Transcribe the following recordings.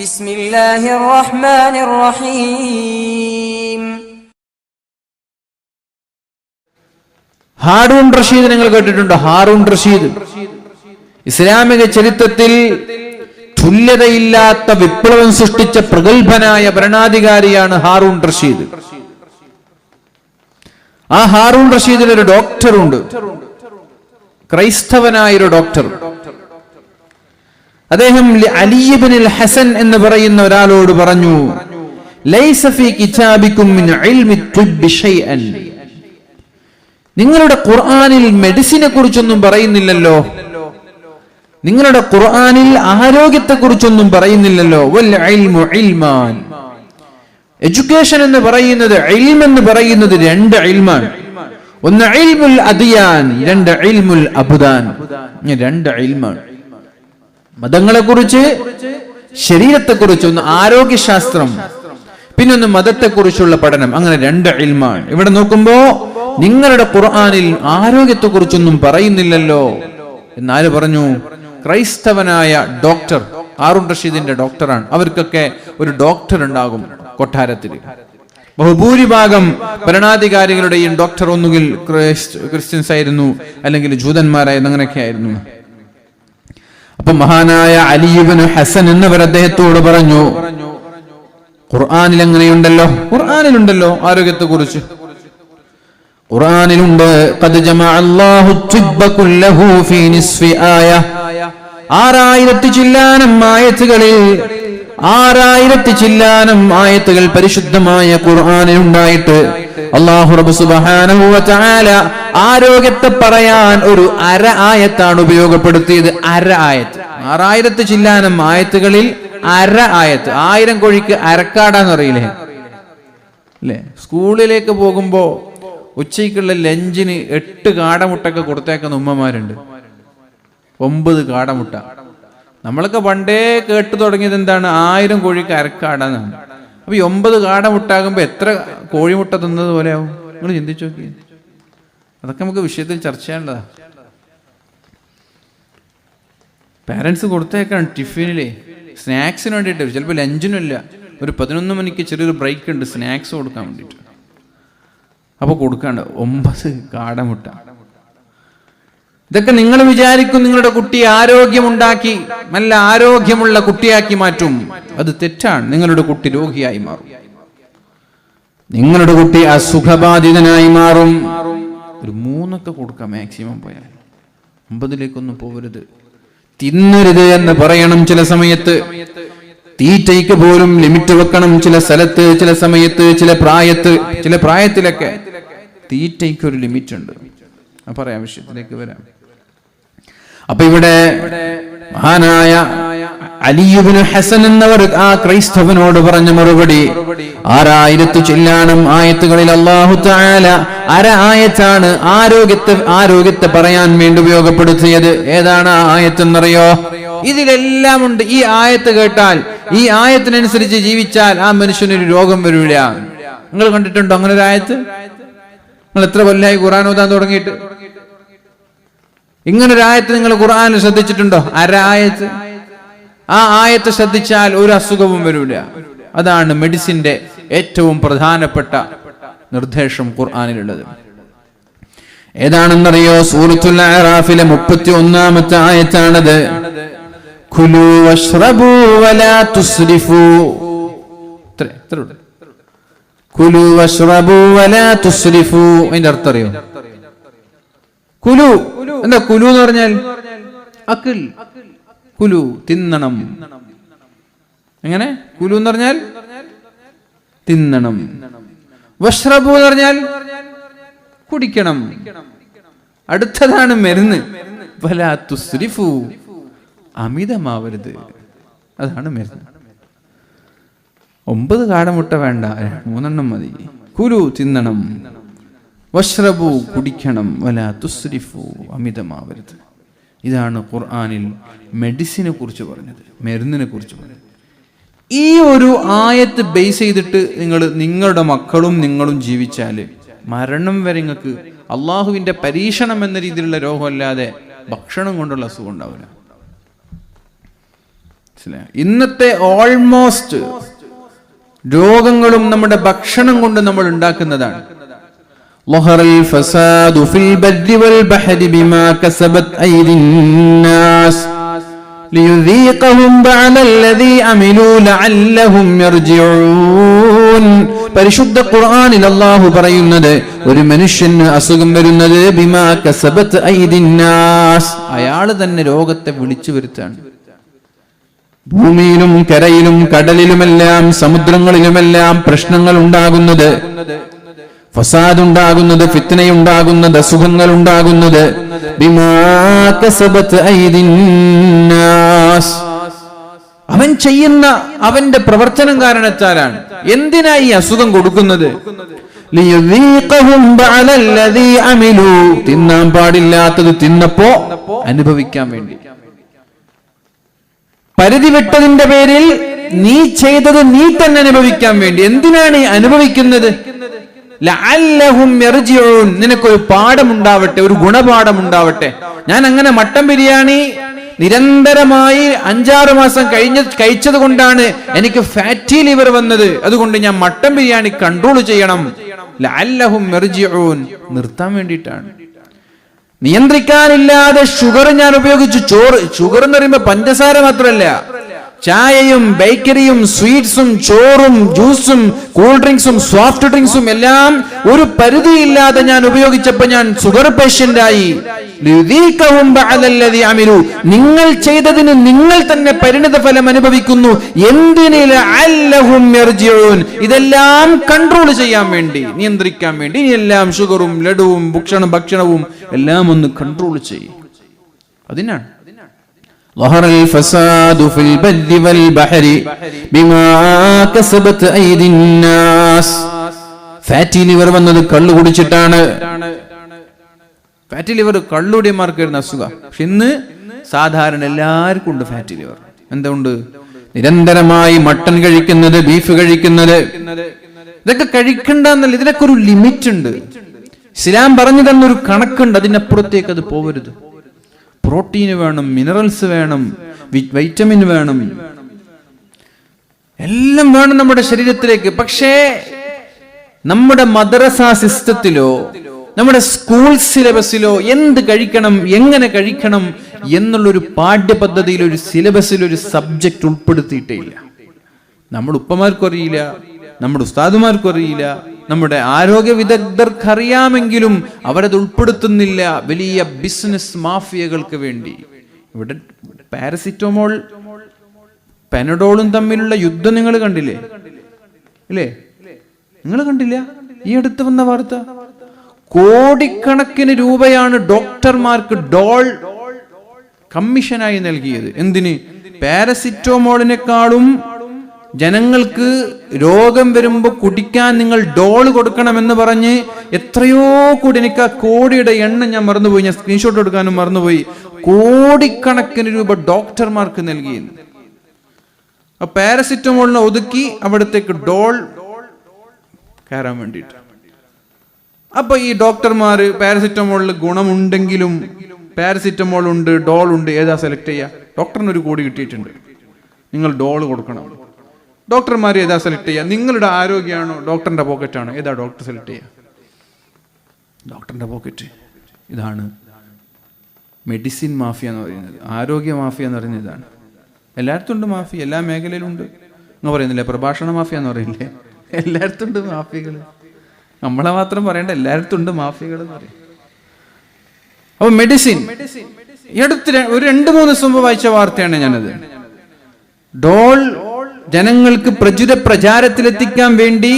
ബിസ്മില്ലാഹിർ റഹ്മാനിർ റഹീം. ഹാറൂൺ റഷീദ് നിങ്ങൾ കേട്ടിട്ടുണ്ടോ? ഹാറൂൺ റഷീദ് ഇസ്ലാമിക ചരിത്രത്തിൽ തുല്യതയില്ലാത്ത വിപ്ലവം സൃഷ്ടിച്ച പ്രഗത്ഭനായ ഭരണാധികാരിയാണ് ഹാറൂൺ റഷീദ്. ആ ഹാറൂൺ റഷീദിന് ഒരു ഡോക്ടറുണ്ട്, ക്രൈസ്തവനായൊരു ഡോക്ടർ. അദ്ദേഹം അലി ഇബ്നുൽ ഹസൻ എന്ന് പറയുന്ന ഒരാളോട് പറഞ്ഞു, ലൈസ ഫീ കിതാബികും മിൻ ഇൽമി തിബ്ബി ശൈഅൻ. നിങ്ങളുടെ ഖുർആനിൽ മെഡിസിനെ കുറിച്ചൊന്നും പറയുന്നില്ലല്ലോ, നിങ്ങളുടെ ഖുർആനിൽ ആരോഗ്യത്തെ കുറിച്ചൊന്നും പറയുന്നില്ലല്ലോ. വൽ ഇൽമു ഇൽമാൻ. എഡ്യൂക്കേഷൻ എന്ന് പറയുന്നത്, ഇൽം എന്ന് പറയുന്നത് രണ്ട് ഇൽമാണ്. ഒന്ന് ഇൽമുൽ അദിയാൻ, രണ്ട് ഇൽമുൽ അബ്ദാൻ. രണ്ട് ഇൽമാണ്. മതങ്ങളെ കുറിച്ച്, ശരീരത്തെ കുറിച്ച് ഒന്ന് ആരോഗ്യശാസ്ത്രം, പിന്നൊന്ന് മതത്തെ കുറിച്ചുള്ള പഠനം. അങ്ങനെ രണ്ട് ഇൽമാണ്. ഇവിടെ നോക്കുമ്പോ നിങ്ങളുടെ ഖുർആനിൽ ആരോഗ്യത്തെ കുറിച്ചൊന്നും പറയുന്നില്ലല്ലോ എന്നാര് പറഞ്ഞു? ക്രൈസ്തവനായ ഡോക്ടർ. ഹാറൂൺ റഷീദിന്റെ ഡോക്ടറാണ്. അവർക്കൊക്കെ ഒരു ഡോക്ടർ ഉണ്ടാകും കൊട്ടാരത്തിൽ. ബഹുഭൂരിഭാഗം ഭരണാധികാരികളുടെയും ഡോക്ടർ ഒന്നുകിൽ ക്രിസ്ത്യൻസ് ആയിരുന്നു, അല്ലെങ്കിൽ ജൂതന്മാരായിരുന്നു, അങ്ങനെയൊക്കെ ആയിരുന്നു. അപ്പൊ മഹാനായ അലി ഇബ്നു ഹസൻ എന്നവർ അദ്ദേഹത്തോട് പറഞ്ഞു, ഖുർആനിൽ എങ്ങനെയുണ്ടല്ലോ, ഖുർആനിലുണ്ടല്ലോ ആരോഗ്യത്തെ കുറിച്ച്. ഖുർആനിലുണ്ട്, ഖദ് ജമഅ അല്ലാഹു തിബ്ബ കുല്ലഹു ഫീ നിസ്ഫി ആയ. 6000 ചില്ലാനം ആയത്തുകളിൽ 6000 ചില്ലാനം ആയത്തുകൾ പരിശുദ്ധമായ ഖുർആനിൽ ഉണ്ടായിട്ട് അല്ലാഹു റബ്ബ് സുബ്ഹാനഹു വ തആല ആരോഗ്യത്തെ പറയാൻ ഒരു അര ആയത്താണ് ഉപയോഗപ്പെടുത്തിയത്. അര ആയത്ത്. 6000 ചില്ലാനം ആയത്തുകളിൽ അര ആയത്ത്. 1000 കോഴിക്ക് അരക്കാടാന്ന് അറിയില്ലേ അല്ലേ? സ്കൂളിലേക്ക് പോകുമ്പോ ഉച്ചയ്ക്കുള്ള ലഞ്ചിന് 8 കാടമുട്ടൊക്കെ കൊടുത്തേക്കുന്ന ഉമ്മമാരുണ്ട്. 9 കാടമുട്ട. നമ്മളൊക്കെ പണ്ടേ കേട്ടു തുടങ്ങിയത് എന്താണ്? 1000 കോഴിക്ക് അരക്കാടാന്നാണ്. അപ്പൊ 9 കാടമുട്ടാകുമ്പോ എത്ര കോഴിമുട്ട തിന്നത് പോലെയാവും? നിങ്ങൾ ചിന്തിച്ചു നോക്കി. അതൊക്കെ നമുക്ക് വിഷയത്തിൽ ചർച്ച ചെയ്യേണ്ടതാ. പാരന്റ്സ് കൊടുത്തേക്കാണ് ടിഫിനിലെ സ്നാക്സിന് വേണ്ടിയിട്ട്. ചിലപ്പോൾ ലഞ്ചിനും ഇല്ല, ഒരു 11 മണിക്ക് ചെറിയൊരു ബ്രേക്ക് ഉണ്ട് സ്നാക്സ് കൊടുക്കാൻ വേണ്ടിയിട്ട്. അപ്പൊ കൊടുക്കാണ്ട് 9 കാടമുട്ട. ഇതൊക്കെ നിങ്ങൾ വിചാരിക്കും നിങ്ങളുടെ കുട്ടി ആരോഗ്യമുണ്ടാക്കി നല്ല ആരോഗ്യമുള്ള കുട്ടിയാക്കി മാറ്റും. അത് തെറ്റാണ്. നിങ്ങളുടെ കുട്ടി രോഗിയായി മാറും, നിങ്ങളുടെ കുട്ടി അസുഖബാധിതനായി മാറും. ഒരു 3 ഒക്കെ കൊടുക്കാം മാക്സിമം. പോയാൽ 9 പോകരുത്. തിന്നരുത് എന്ന് പറയണം. ചില സമയത്ത് തീറ്റയ്ക്ക് പോലും ലിമിറ്റ് വെക്കണം. ചില സ്ഥലത്ത്, ചില സമയത്ത്, ചില പ്രായത്തിലൊക്കെ തീറ്റയ്ക്ക് ഒരു ലിമിറ്റ് ഉണ്ട്. പറയാം, വിഷയത്തിലേക്ക് വരാം. അപ്പൊ ഇവിടെ മഹാനായ അലി ഇബ്നു ഹസൻ എന്നവർ ആ ക്രൈസ്തവനോട് പറഞ്ഞ മറുപടി, 6000 ചില്ലാനം ആയത്തുകളിൽ അല്ലാഹു തആല അര ആയത്താണ് ആരോഗ്യത്തെ പറയാൻ വേണ്ടി ഉപയോഗപ്പെടുത്തിയത്. ഏതാണ് ആ ആയത്തെന്നറിയോ? ഇതിലെല്ലാം ഉണ്ട്. ഈ ആയത്ത് കേട്ടാൽ, ഈ ആയത്തിനനുസരിച്ച് ജീവിച്ചാൽ ആ മനുഷ്യനൊരു രോഗം വരില്ല. നിങ്ങൾ കണ്ടിട്ടുണ്ടോ അങ്ങനെ ഒരു ആയത്ത്? നിങ്ങൾ എത്ര കൊല്ലായി ഖുർആൻ ഓതാൻ തുടങ്ങിയിട്ട്? ഇങ്ങനൊരു ആയത്ത് നിങ്ങൾ ഖുർആനിൽ ശ്രദ്ധിച്ചിട്ടുണ്ടോ? അര ആയത്ത്. ആ ആയത്ത് ശ്രദ്ധിച്ചാൽ ഒരു അസുഖവും വരില്ല. അതാണ് മെഡിസിന്റെ ഏറ്റവും പ്രധാനപ്പെട്ട നിർദ്ദേശം ഖുർആനിലുള്ളത്. ഏതാണെന്നറിയോ? സൂറത്തുൽ അഅറാഫിലെ 31-ാമത്തെ ആയത്താണത്. കുലു വശ്റബു വലാ തുസ്രിഫു. കുലു വശ്റബു വലാ തുസ്രിഫു. അതിന്റെ അർത്ഥം അറിയോ? കുലു എന്താ? കുലു എന്ന് പറഞ്ഞാൽ അക്കിൽ. കുലു തിന്നണം. എങ്ങനെ? കുലു എന്ന് പറഞ്ഞാൽ തിന്നണം. വശ്റബു എന്ന് പറഞ്ഞാൽ കുടിക്കണം. അടുത്തതാണ് മരുന്ന്. വലാ തുസ്രിഫു, അമിതമാവരുത്. അതാണ് മരുന്ന്. 9 കാടമുട്ട വേണ്ട, 3 മതി. കുലു തിന്നണം, വശ്റബു കുടിക്കണം, വലാ തുസ്രിഫു അമിതമാവരുത്. ഇതാണ് ഖുർആനിൽ മെഡിസിനെ കുറിച്ച് പറഞ്ഞത്, മരുന്നിനെ കുറിച്ച് പറഞ്ഞത്. ഈ ഒരു ആയത്ത് ബേസ് ചെയ്തിട്ട് നിങ്ങളുടെ മക്കളും നിങ്ങളും ജീവിച്ചാല് മരണം വരെ നിങ്ങൾക്ക് അള്ളാഹുവിന്റെ പരീക്ഷണം എന്ന രീതിയിലുള്ള രോഗമല്ലാതെ ഭക്ഷണം കൊണ്ടുള്ള അസുഖം ഉണ്ടാവില്ല. ഇന്നത്തെ ഓൾമോസ്റ്റ് രോഗങ്ങളും നമ്മുടെ ഭക്ഷണം കൊണ്ട് നമ്മൾ ഉണ്ടാക്കുന്നതാണ്. ലഹറൽ ഫസാദു ഫിൽ ബർരി വൽ ബഹരി ബിമാ കസബത് അയ്ദിന്നാസ് ലിയുദീഖഹും ബഅദല്ലദീ അമിലൂ ലഅല്ലഹും യർജിഊൻ. പരിശുദ്ധ ഖുർആനിൽ അല്ലാഹു പറയുന്നത് ഒരു മനുഷ്യന് അസുഖം വരുന്നത് ബിമാ കസബത് അയ്ദിന്നാസ്, അയാൾ തന്നെ രോഗത്തെ വിളിച്ചു വരുത്താണ്. ഭൂമിയിലും കരയിലും കടലിലുമെല്ലാം സമുദ്രങ്ങളിലുമെല്ലാം പ്രശ്നങ്ങൾ ഉണ്ടാകുന്നത്, ഫസാദ് ഉണ്ടാകുന്നത്, ഫിത്നയുണ്ടാകുന്നത്, അസുഖങ്ങൾ ഉണ്ടാകുന്നത് ബിമാ കസബത് അയ്ദിന്നാസ്, അവൻ ചെയ്യുന്ന അവന്റെ പ്രവർത്തനം കാരണത്താലാണ്. എന്തിനാ ഈ അസുഖം കൊടുക്കുന്നത്? ലിയുദീഖഹും ബഅദല്ലദീ അമിലൂ, തിന്നാൻ പാടില്ലാത്തത് തിന്നപ്പോ അനുഭവിക്കാൻ വേണ്ടി. പരിധി വിട്ടതിന്റെ പേരിൽ നീ ചെയ്തത് നീ തന്നെ അനുഭവിക്കാൻ വേണ്ടി. എന്തിനാണ് ഈ അനുഭവിക്കുന്നത്? ലഅല്ലഹും യർജിഊൻ, നിനക്കൊരു പാഠമുണ്ടാവട്ടെ, ഒരു ഗുണപാഠം ഉണ്ടാവട്ടെ. ഞാൻ അങ്ങനെ മട്ടൻ ബിരിയാണി നിരന്തരമായി 5-6 മാസം കഴിച്ചത് കൊണ്ടാണ് എനിക്ക് ഫാറ്റി ലിവർ വന്നത്, അതുകൊണ്ട് ഞാൻ മട്ടൻ ബിരിയാണി കൺട്രോൾ ചെയ്യണം. ലഅല്ലഹും യർജിഊൻ, നിർത്താൻ വേണ്ടിയിട്ടാണ്. നിയന്ത്രിക്കാനില്ലാതെ ഷുഗർ ഞാൻ ഉപയോഗിച്ചു. ഷുഗർ എന്ന് പറയുമ്പോ പഞ്ചസാര മാത്രമല്ല, ചായയും ബേക്കറിയും സ്വീറ്റ്സും ചോറും ജ്യൂസും കൂൾ ഡ്രിങ്ക്സും സോഫ്റ്റ് ഡ്രിങ്ക്സും എല്ലാം ഒരു പരിധിയില്ലാതെ ഞാൻ ഉപയോഗിച്ചപ്പോ ഞാൻ ഷുഗർ പേഷ്യന്റായി. നിങ്ങൾ ചെയ്തതിന് നിങ്ങൾ തന്നെ പരിണിത ഫലം അനുഭവിക്കുന്നു. ഇതെല്ലാം കൺട്രോൾ ചെയ്യാൻ വേണ്ടി, നിയന്ത്രിക്കാൻ വേണ്ടി. ഇനിയെല്ലാം ഷുഗറും ലഡുവും ഭക്ഷണവും എല്ലാം ഒന്ന് കൺട്രോൾ ചെയ്യും. അതിനാണ് ظهر الفساد في البر والبحر بما كسبت أيدي الناس. ഫാറ്റി ലിവർ വന്നത് കള്ളു കുടിച്ചിട്ടാണ്. ഫാറ്റി ലിവർ കള്ളുടിയന്മാർക്ക് വരുന്ന അസുഖം. പക്ഷെ ഇന്ന് സാധാരണ എല്ലാവർക്കും ഉണ്ട് ഫാറ്റി ലിവർ. എന്തുകൊണ്ട്? നിരന്തരമായി മട്ടൺ കഴിക്കുന്നത്, ബീഫ് കഴിക്കുന്നത്. ഇതൊക്കെ കഴിക്കണ്ടെന്നല്ല, ഇതിനൊക്കെ ഒരു ലിമിറ്റ് ഉണ്ട്. ഇസ്ലാം പറഞ്ഞു തന്നൊരു കണക്കുണ്ട്, അതിനപ്പുറത്തേക്ക് അത് പോവരുത്. പ്രോട്ടീന് വേണം, മിനറൽസ് വേണം, വൈറ്റമിൻ വേണം, എല്ലാം വേണം നമ്മുടെ ശരീരത്തിലേക്ക്. പക്ഷേ നമ്മുടെ മദ്രസ സിസ്റ്റത്തിലോ നമ്മുടെ സ്കൂൾ സിലബസിലോ എന്ത് കഴിക്കണം, എങ്ങനെ കഴിക്കണം എന്നുള്ളൊരു പാഠ്യപദ്ധതിയിൽ, ഒരു സിലബസിൽ ഒരു സബ്ജക്ട് ഉൾപ്പെടുത്തിയിട്ടേ ഇല്ല. നമ്മുടെ ഉപ്പമാർക്കും അറിയില്ല, നമ്മുടെ ഉസ്താദുമാർക്കും അറിയില്ല, നമ്മുടെ ആരോഗ്യ വിദഗ്ധർക്ക് അറിയാമെങ്കിലും അവരത് ഉൾപ്പെടുത്തുന്നില്ല. വലിയ ബിസിനസ് മാഫിയകൾക്ക് വേണ്ടി. ഇവിടെ പാരസിറ്റമോൾ പെനഡോളും തമ്മിലുള്ള യുദ്ധം നിങ്ങൾ കണ്ടില്ലേ? ഇല്ലേ? നിങ്ങൾ കണ്ടില്ല? ഈ അടുത്ത് വന്ന വാർത്ത, കോടിക്കണക്കിന് രൂപയാണ് ഡോക്ടർമാർക്ക് ഡോൾ കമ്മീഷനായി നൽകിയത്. എന്തിന്? പാരസിറ്റമോളിനെക്കാളും ജനങ്ങൾക്ക് രോഗം വരുമ്പോ കുടിക്കാൻ നിങ്ങൾ ഡോൾ കൊടുക്കണമെന്ന് പറഞ്ഞ് എത്രയോ കോടി, എനിക്ക് ആ കോടിയുടെ എണ്ണം ഞാൻ മറന്നുപോയി, ഞാൻ സ്ക്രീൻഷോട്ട് എടുക്കാനും മറന്നുപോയി. കോടിക്കണക്കിന് രൂപ ഡോക്ടർമാർക്ക് നൽകിയിരുന്നു. പാരസിറ്റമോളിനെ ഒതുക്കി അവിടത്തേക്ക് ഡോൾ കയറാൻ വേണ്ടിയിട്ട്. അപ്പൊ ഈ ഡോക്ടർമാര് പാരസിറ്റമോളിൽ ഗുണമുണ്ടെങ്കിലും, പാരസിറ്റമോൾ ഉണ്ട്, ഡോൾ ഉണ്ട്, ഏതാ സെലക്ട് ചെയ്യുക? ഡോക്ടറിന് 1 കോടി കിട്ടിയിട്ടുണ്ട്, നിങ്ങൾ ഡോൾ കൊടുക്കണം. ഡോക്ടർമാർ ഏതാ സെലക്ട് ചെയ്യുക? നിങ്ങളുടെ ആരോഗ്യമാണോ ഡോക്ടറിന്റെ പോക്കറ്റാണോ? ഏതാ ഡോക്ടർ സെലക്ട് ചെയ്യുക? ഡോക്ടറിന്റെ പോക്കറ്റ്. ഇതാണ് മെഡിസിൻ മാഫിയ എന്ന് പറയുന്നത്, ആരോഗ്യ മാഫിയ എന്ന് പറയുന്നത് ഇതാണ്. എല്ലായിടത്തും ഉണ്ട് മാഫിയ, എല്ലാ മേഖലയിലും ഉണ്ട് എന്ന് പറയുന്നില്ലേ? പ്രഭാഷണ മാഫിയ എന്ന് പറയില്ലേ? എല്ലായിടത്തും ഉണ്ട് മാഫിയകൾ. നമ്മളെ മാത്രം പറയേണ്ട, എല്ലായിടത്തും ഉണ്ട് മാഫിയകൾ എന്ന് പറയും. അപ്പൊ മെഡിസിൻ, ഈ അടുത്ത് ഒരു 2-3 ദിവസം മുമ്പ് വായിച്ച വാർത്തയാണ് ഞാനത്. ഡോൾ ജനങ്ങൾക്ക് പ്രചാരത്തിലെത്തിക്കാൻ വേണ്ടി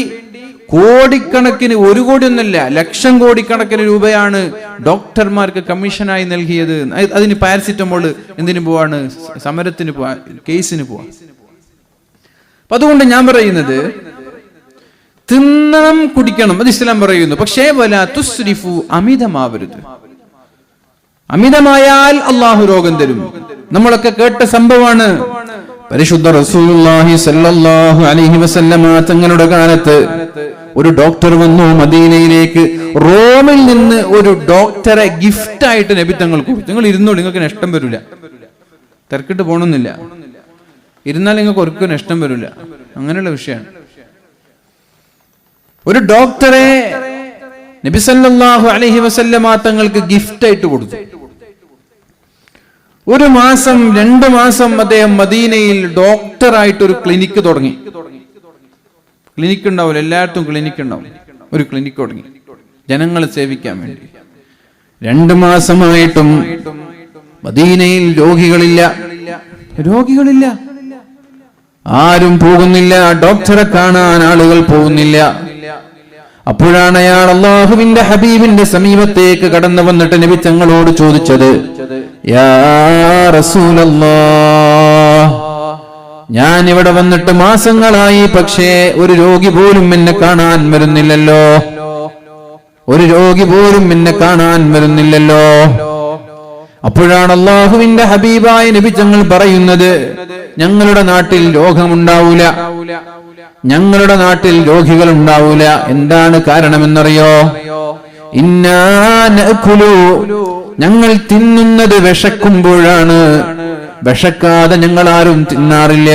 കോടിക്കണക്കിന്, 1 കോടി ഒന്നല്ല, ലക്ഷം കോടിക്കണക്കിന് രൂപയാണ് ഡോക്ടർമാർക്ക് കമ്മീഷനായി നൽകിയത്. അതിന് പാരസിറ്റമോൾ എന്തിനു പോവാണ്? സമരത്തിന് പോവാ, കേസിന് പോവാ. അപ്പൊ അതുകൊണ്ട് ഞാൻ പറയുന്നത്, തിന്നണം, കുടിക്കണം, അത് ഇസ്ലാം പറയുന്നു. പക്ഷേ വലാ തുസ്രിഫു, അമിതമാവരുത്. അമിതമായാൽ അള്ളാഹു രോഗം തരും. നമ്മളൊക്കെ കേട്ട സംഭവമാണ്. പരിശുദ്ധ റസൂലുള്ളാഹി സ്വല്ലല്ലാഹു അലൈഹി വസല്ലമ തങ്ങളുടെ കാലത്ത് ഒരു ഡോക്ടർ വന്നു മദീനയിലേക്ക്. റോമിൽ നിന്ന് ഒരു ഡോക്ടറെ ഗിഫ്റ്റ് ആയിട്ട് നബി തങ്ങൾ കൊടുത്തു. നിങ്ങൾ ഇരുന്നോളൂ, നിങ്ങൾക്ക് നഷ്ടം വരില്ല, തിരക്കിട്ട് പോകണമെന്നില്ല. ഇരുന്നാൽ നിങ്ങൾക്ക് ഒരിക്കലും ഇഷ്ടം വരില്ല. അങ്ങനെയുള്ള വിഷയമാണ്. ഒരു ഡോക്ടറെ നബി സല്ലല്ലാഹു അലൈഹി വസല്ലമ തങ്ങൾക്ക് ഗിഫ്റ്റ് ആയിട്ട് കൊടുത്തു. ഒരു മാസം 2 മാസം അദ്ദേഹം മദീനയിൽ ഡോക്ടറായിട്ട് ഒരു ക്ലിനിക്ക് തുടങ്ങി. ക്ലിനിക്ക് ഉണ്ടാവില്ല, എല്ലായിടത്തും ക്ലിനിക്ക് ഉണ്ടാവും. ഒരു ക്ലിനിക്ക് തുടങ്ങി ജനങ്ങളെ സേവിക്കാൻ വേണ്ടി. 2 മാസമായിട്ടും മദീനയിൽ രോഗികളില്ല. ആരും പോകുന്നില്ല. ഡോക്ടറെ കാണാൻ ആളുകൾ പോകുന്നില്ല. അപ്പോഴാണ് അയാൾ അല്ലാഹുവിന്റെ ഹബീബിന്റെ സമീപത്തേക്ക് കടന്നു വന്നിട്ട് നബി തങ്ങളോട് ചോദിച്ചത്, യാ റസൂലല്ലാഹ്, ഞാൻ ഇവിടെ വന്നിട്ട് മാസങ്ങളായി, പക്ഷേ ഒരു രോഗി പോലും എന്നെ കാണാൻ വരുന്നില്ലല്ലോ. അപ്പോഴാണ് അല്ലാഹുവിന്റെ ഹബീബായ നബി തങ്ങൾ പറയുന്നത്, ഞങ്ങളുടെ നാട്ടിൽ രോഗമുണ്ടാവൂല, ഞങ്ങളുടെ നാട്ടിൽ രോഗികൾ ഉണ്ടാവൂല. എന്താണ് കാരണമെന്നറിയോ? ഇന്നാ നഅകുലു, ഞങ്ങൾ തിന്നുന്നത് വിശക്കുമ്പോഴാണ്. വിശക്കാതെ ഞങ്ങൾ ആരും തിന്നാറില്ല.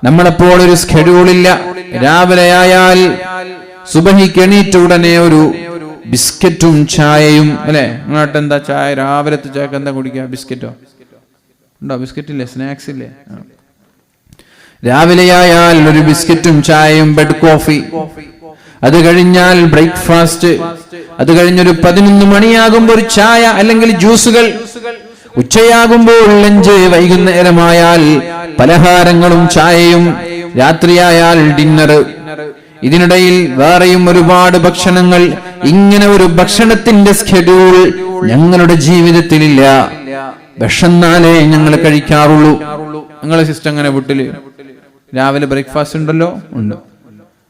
നമ്മളെപ്പോൾ ഒരു സ്കെഡ്യൂളില്ല. രാവിലെ ആയാൽ സുബഹിക്ക് എണീറ്റ ഉടനെ ഒരു ബിസ്ക്കറ്റും ചായയും, അല്ലെ? അങ്ങോട്ട് എന്താ ചായ? രാവിലത്തെ ചായക്ക് എന്താ കുടിക്കുക? ബിസ്ക്കറ്റോ ഉണ്ടോ? ബിസ്ക്കറ്റ് ഇല്ലേ? സ്നാക്സ് ഇല്ലേ? രാവിലെയായാൽ ഒരു ബിസ്ക്കറ്റും ചായയും, ബെഡ് കോഫി. അത് കഴിഞ്ഞാൽ ബ്രേക്ക്ഫാസ്റ്റ്. അത് കഴിഞ്ഞൊരു 11 മണിയാകുമ്പോൾ ഒരു ചായ അല്ലെങ്കിൽ ജ്യൂസുകൾ. ഉച്ചയാകുമ്പോൾ ലഞ്ച്. വൈകുന്നേരമായാൽ പലഹാരങ്ങളും ചായയും. രാത്രിയായാൽ ഡിന്നർ. ഇതിനിടയിൽ വേറെയും ഒരുപാട് ഭക്ഷണങ്ങൾ. ഇങ്ങനെ ഒരു ഭക്ഷണത്തിന്റെ സ്കെഡ്യൂൾ ഞങ്ങളുടെ ജീവിതത്തിലില്ല. വിശന്നാലേ ഞങ്ങൾ കഴിക്കാറുള്ളൂ. നിങ്ങളെ സിസ്റ്റം അങ്ങനെ വീട്ടില് രാവിലെ ബ്രേക്ക്ഫാസ്റ്റ് ഉണ്ടല്ലോ? ഉണ്ട്.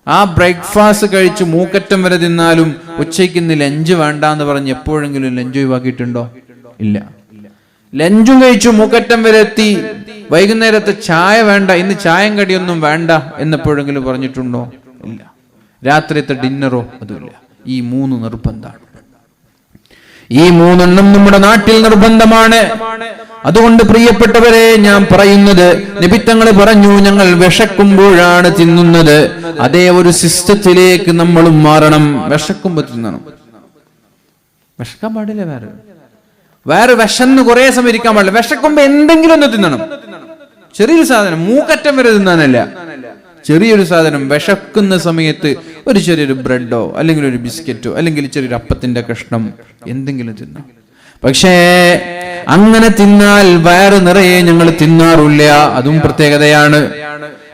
ആ ബ്രേക്ക്ഫാസ്റ്റ് കഴിച്ച് മൂക്കറ്റം വരെ തിന്നാലും ഉച്ചയ്ക്ക് ഇന്ന് ലഞ്ച് വേണ്ട എന്ന് പറഞ്ഞ് എപ്പോഴെങ്കിലും ലഞ്ച് ഒഴിവാക്കിയിട്ടുണ്ടോ? ഇല്ല. ലഞ്ചും കഴിച്ചു മൂക്കറ്റം വരെ എത്തി. വൈകുന്നേരത്തെ ചായ വേണ്ട, ഇന്ന് ചായം കടിയൊന്നും വേണ്ട എന്നെപ്പോഴെങ്കിലും പറഞ്ഞിട്ടുണ്ടോ? ഇല്ല. രാത്രിയത്തെ ഡിന്നറോ? അതുമില്ല. ഈ 3 നിർബന്ധമാണ്. ഈ 3 നമ്മുടെ നാട്ടിൽ നിർബന്ധമാണ്. അതുകൊണ്ട് പ്രിയപ്പെട്ടവരെ, ഞാൻ പറയുന്നത്, നബി തങ്ങൾ പറഞ്ഞു, ഞങ്ങൾ വിശക്കുമ്പോഴാണ് തിന്നുന്നത്. അതേ ഒരു സിസ്റ്റത്തിലേക്ക് നമ്മളും മാറണം. വിശക്കുമ്പോ തിന്നണം. വിശക്കാൻ പാടില്ല. വേറെ വിശന്ന് കുറെ സമയം ഇരിക്കാൻ പാടില്ല. വിശക്കുമ്പോ എന്തെങ്കിലും ഒന്ന് തിന്നണം. ചെറിയൊരു സാധനം, മൂക്കറ്റം വരെ തിന്നാനല്ല, ചെറിയൊരു സാധനം. വിശക്കുന്ന സമയത്ത് ഒരു ചെറിയൊരു ബ്രെഡോ അല്ലെങ്കിൽ ഒരു ബിസ്ക്കറ്റോ അല്ലെങ്കിൽ ചെറിയൊരു അപ്പത്തിന്റെ കഷ്ണം എന്തെങ്കിലും തിന്നാം. പക്ഷേ അങ്ങനെ തിന്നാൽ വയറ് നിറയെ ഞങ്ങൾ തിന്നാറില്ല. അതും പ്രത്യേകതയാണ്.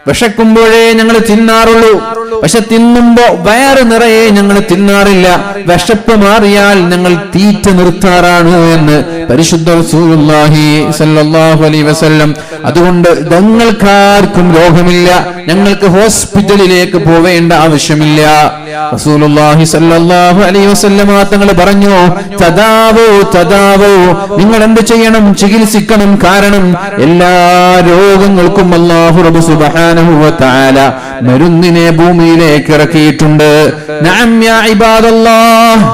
വിശക്കുമ്പോഴേ ഞങ്ങൾ തിന്നാറുള്ളൂ. പക്ഷെ തിന്നുമ്പോ വയറ് നിറയെ ഞങ്ങൾ തിന്നാറില്ല. വിശപ്പ് മാറിയാൽ ഞങ്ങൾ തീറ്റ നിർത്താറാണ് എന്ന് പരിശുദ്ധ റസൂലുള്ളാഹി സ്വല്ലല്ലാഹു അലൈഹി വസല്ലം. അതുകൊണ്ട് ഞങ്ങൾക്കാർക്കും രോഗമില്ല, ഞങ്ങൾക്ക് ഹോസ്പിറ്റലിലേക്ക് പോവേണ്ട ആവശ്യമില്ല. റസൂലുള്ളാഹി സ്വല്ലല്ലാഹു അലൈഹി വസല്ലം തങ്ങൾ പറഞ്ഞു, തദാവൂ, നിങ്ങൾ എന്ത് ചെയ്യണം? ചികിത്സിക്കണം. കാരണം എല്ലാ രോഗങ്ങൾക്കും അല്ലാഹു റബ്ബ് സുബ്ഹാനഹു വ തആല മരുന്നിനെ ഭൂമിയിലേക്ക് ഇറക്കിയിട്ടുണ്ട്. നഅം യാ ഇബാദല്ലാഹ്.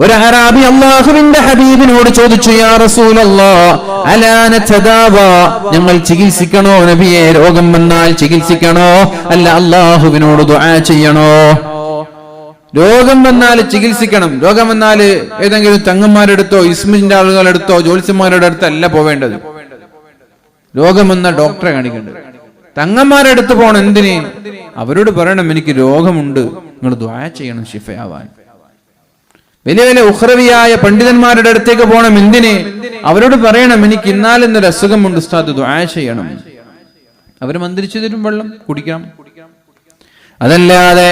ഒരു അറാബി അല്ലാഹുവിന്റെ ഹബീബിനോട് ചോദിച്ചു, യാ റസൂലല്ലാഹ്, അലാ നതദാവാ, ഞങ്ങൾ ചികിത്സിക്കണോ നബിയെ? രോഗം വന്നാൽ ചികിത്സിക്കണോ? അല്ല അല്ലാഹുവിനോട് ദുആ ചെയ്യണോ? രോഗം വന്നാൽ ചികിത്സിക്കണം. രോഗം വന്നാൽ ഏതെങ്കിലും തങ്ങന്മാരുടെ അടുത്തോ ഇസ്മിന്റെ ആളുകളുടെ അടുത്തോ ജ്യോത്സ്യന്മാരുടെ അടുത്തോ അല്ല പോവേണ്ടത്. രോഗം വന്ന ഡോക്ടറെ കാണിക്കേണ്ടത്. തങ്ങന്മാരുടെ അടുത്ത് പോകണം. എന്തിന്? അവരോട് പറയണം, എനിക്ക് രോഗമുണ്ട്, നിങ്ങൾ ദുആ ചെയ്യണം ശിഫയാവാൻ. വലിയ വലിയ ഉഖ്റവിയായ പണ്ഡിതന്മാരുടെ അടുത്തേക്ക് പോകണം. എന്തിന്? അവരോട് പറയണം, എനിക്ക് ഇന്നാലെന്നൊരു അസുഖമുണ്ട് ഉസ്താദ്, ദുആ ചെയ്യണം. അവർ മന്ത്രിച്ചു തരും, വെള്ളം കുടിക്കാം. അതല്ലാതെ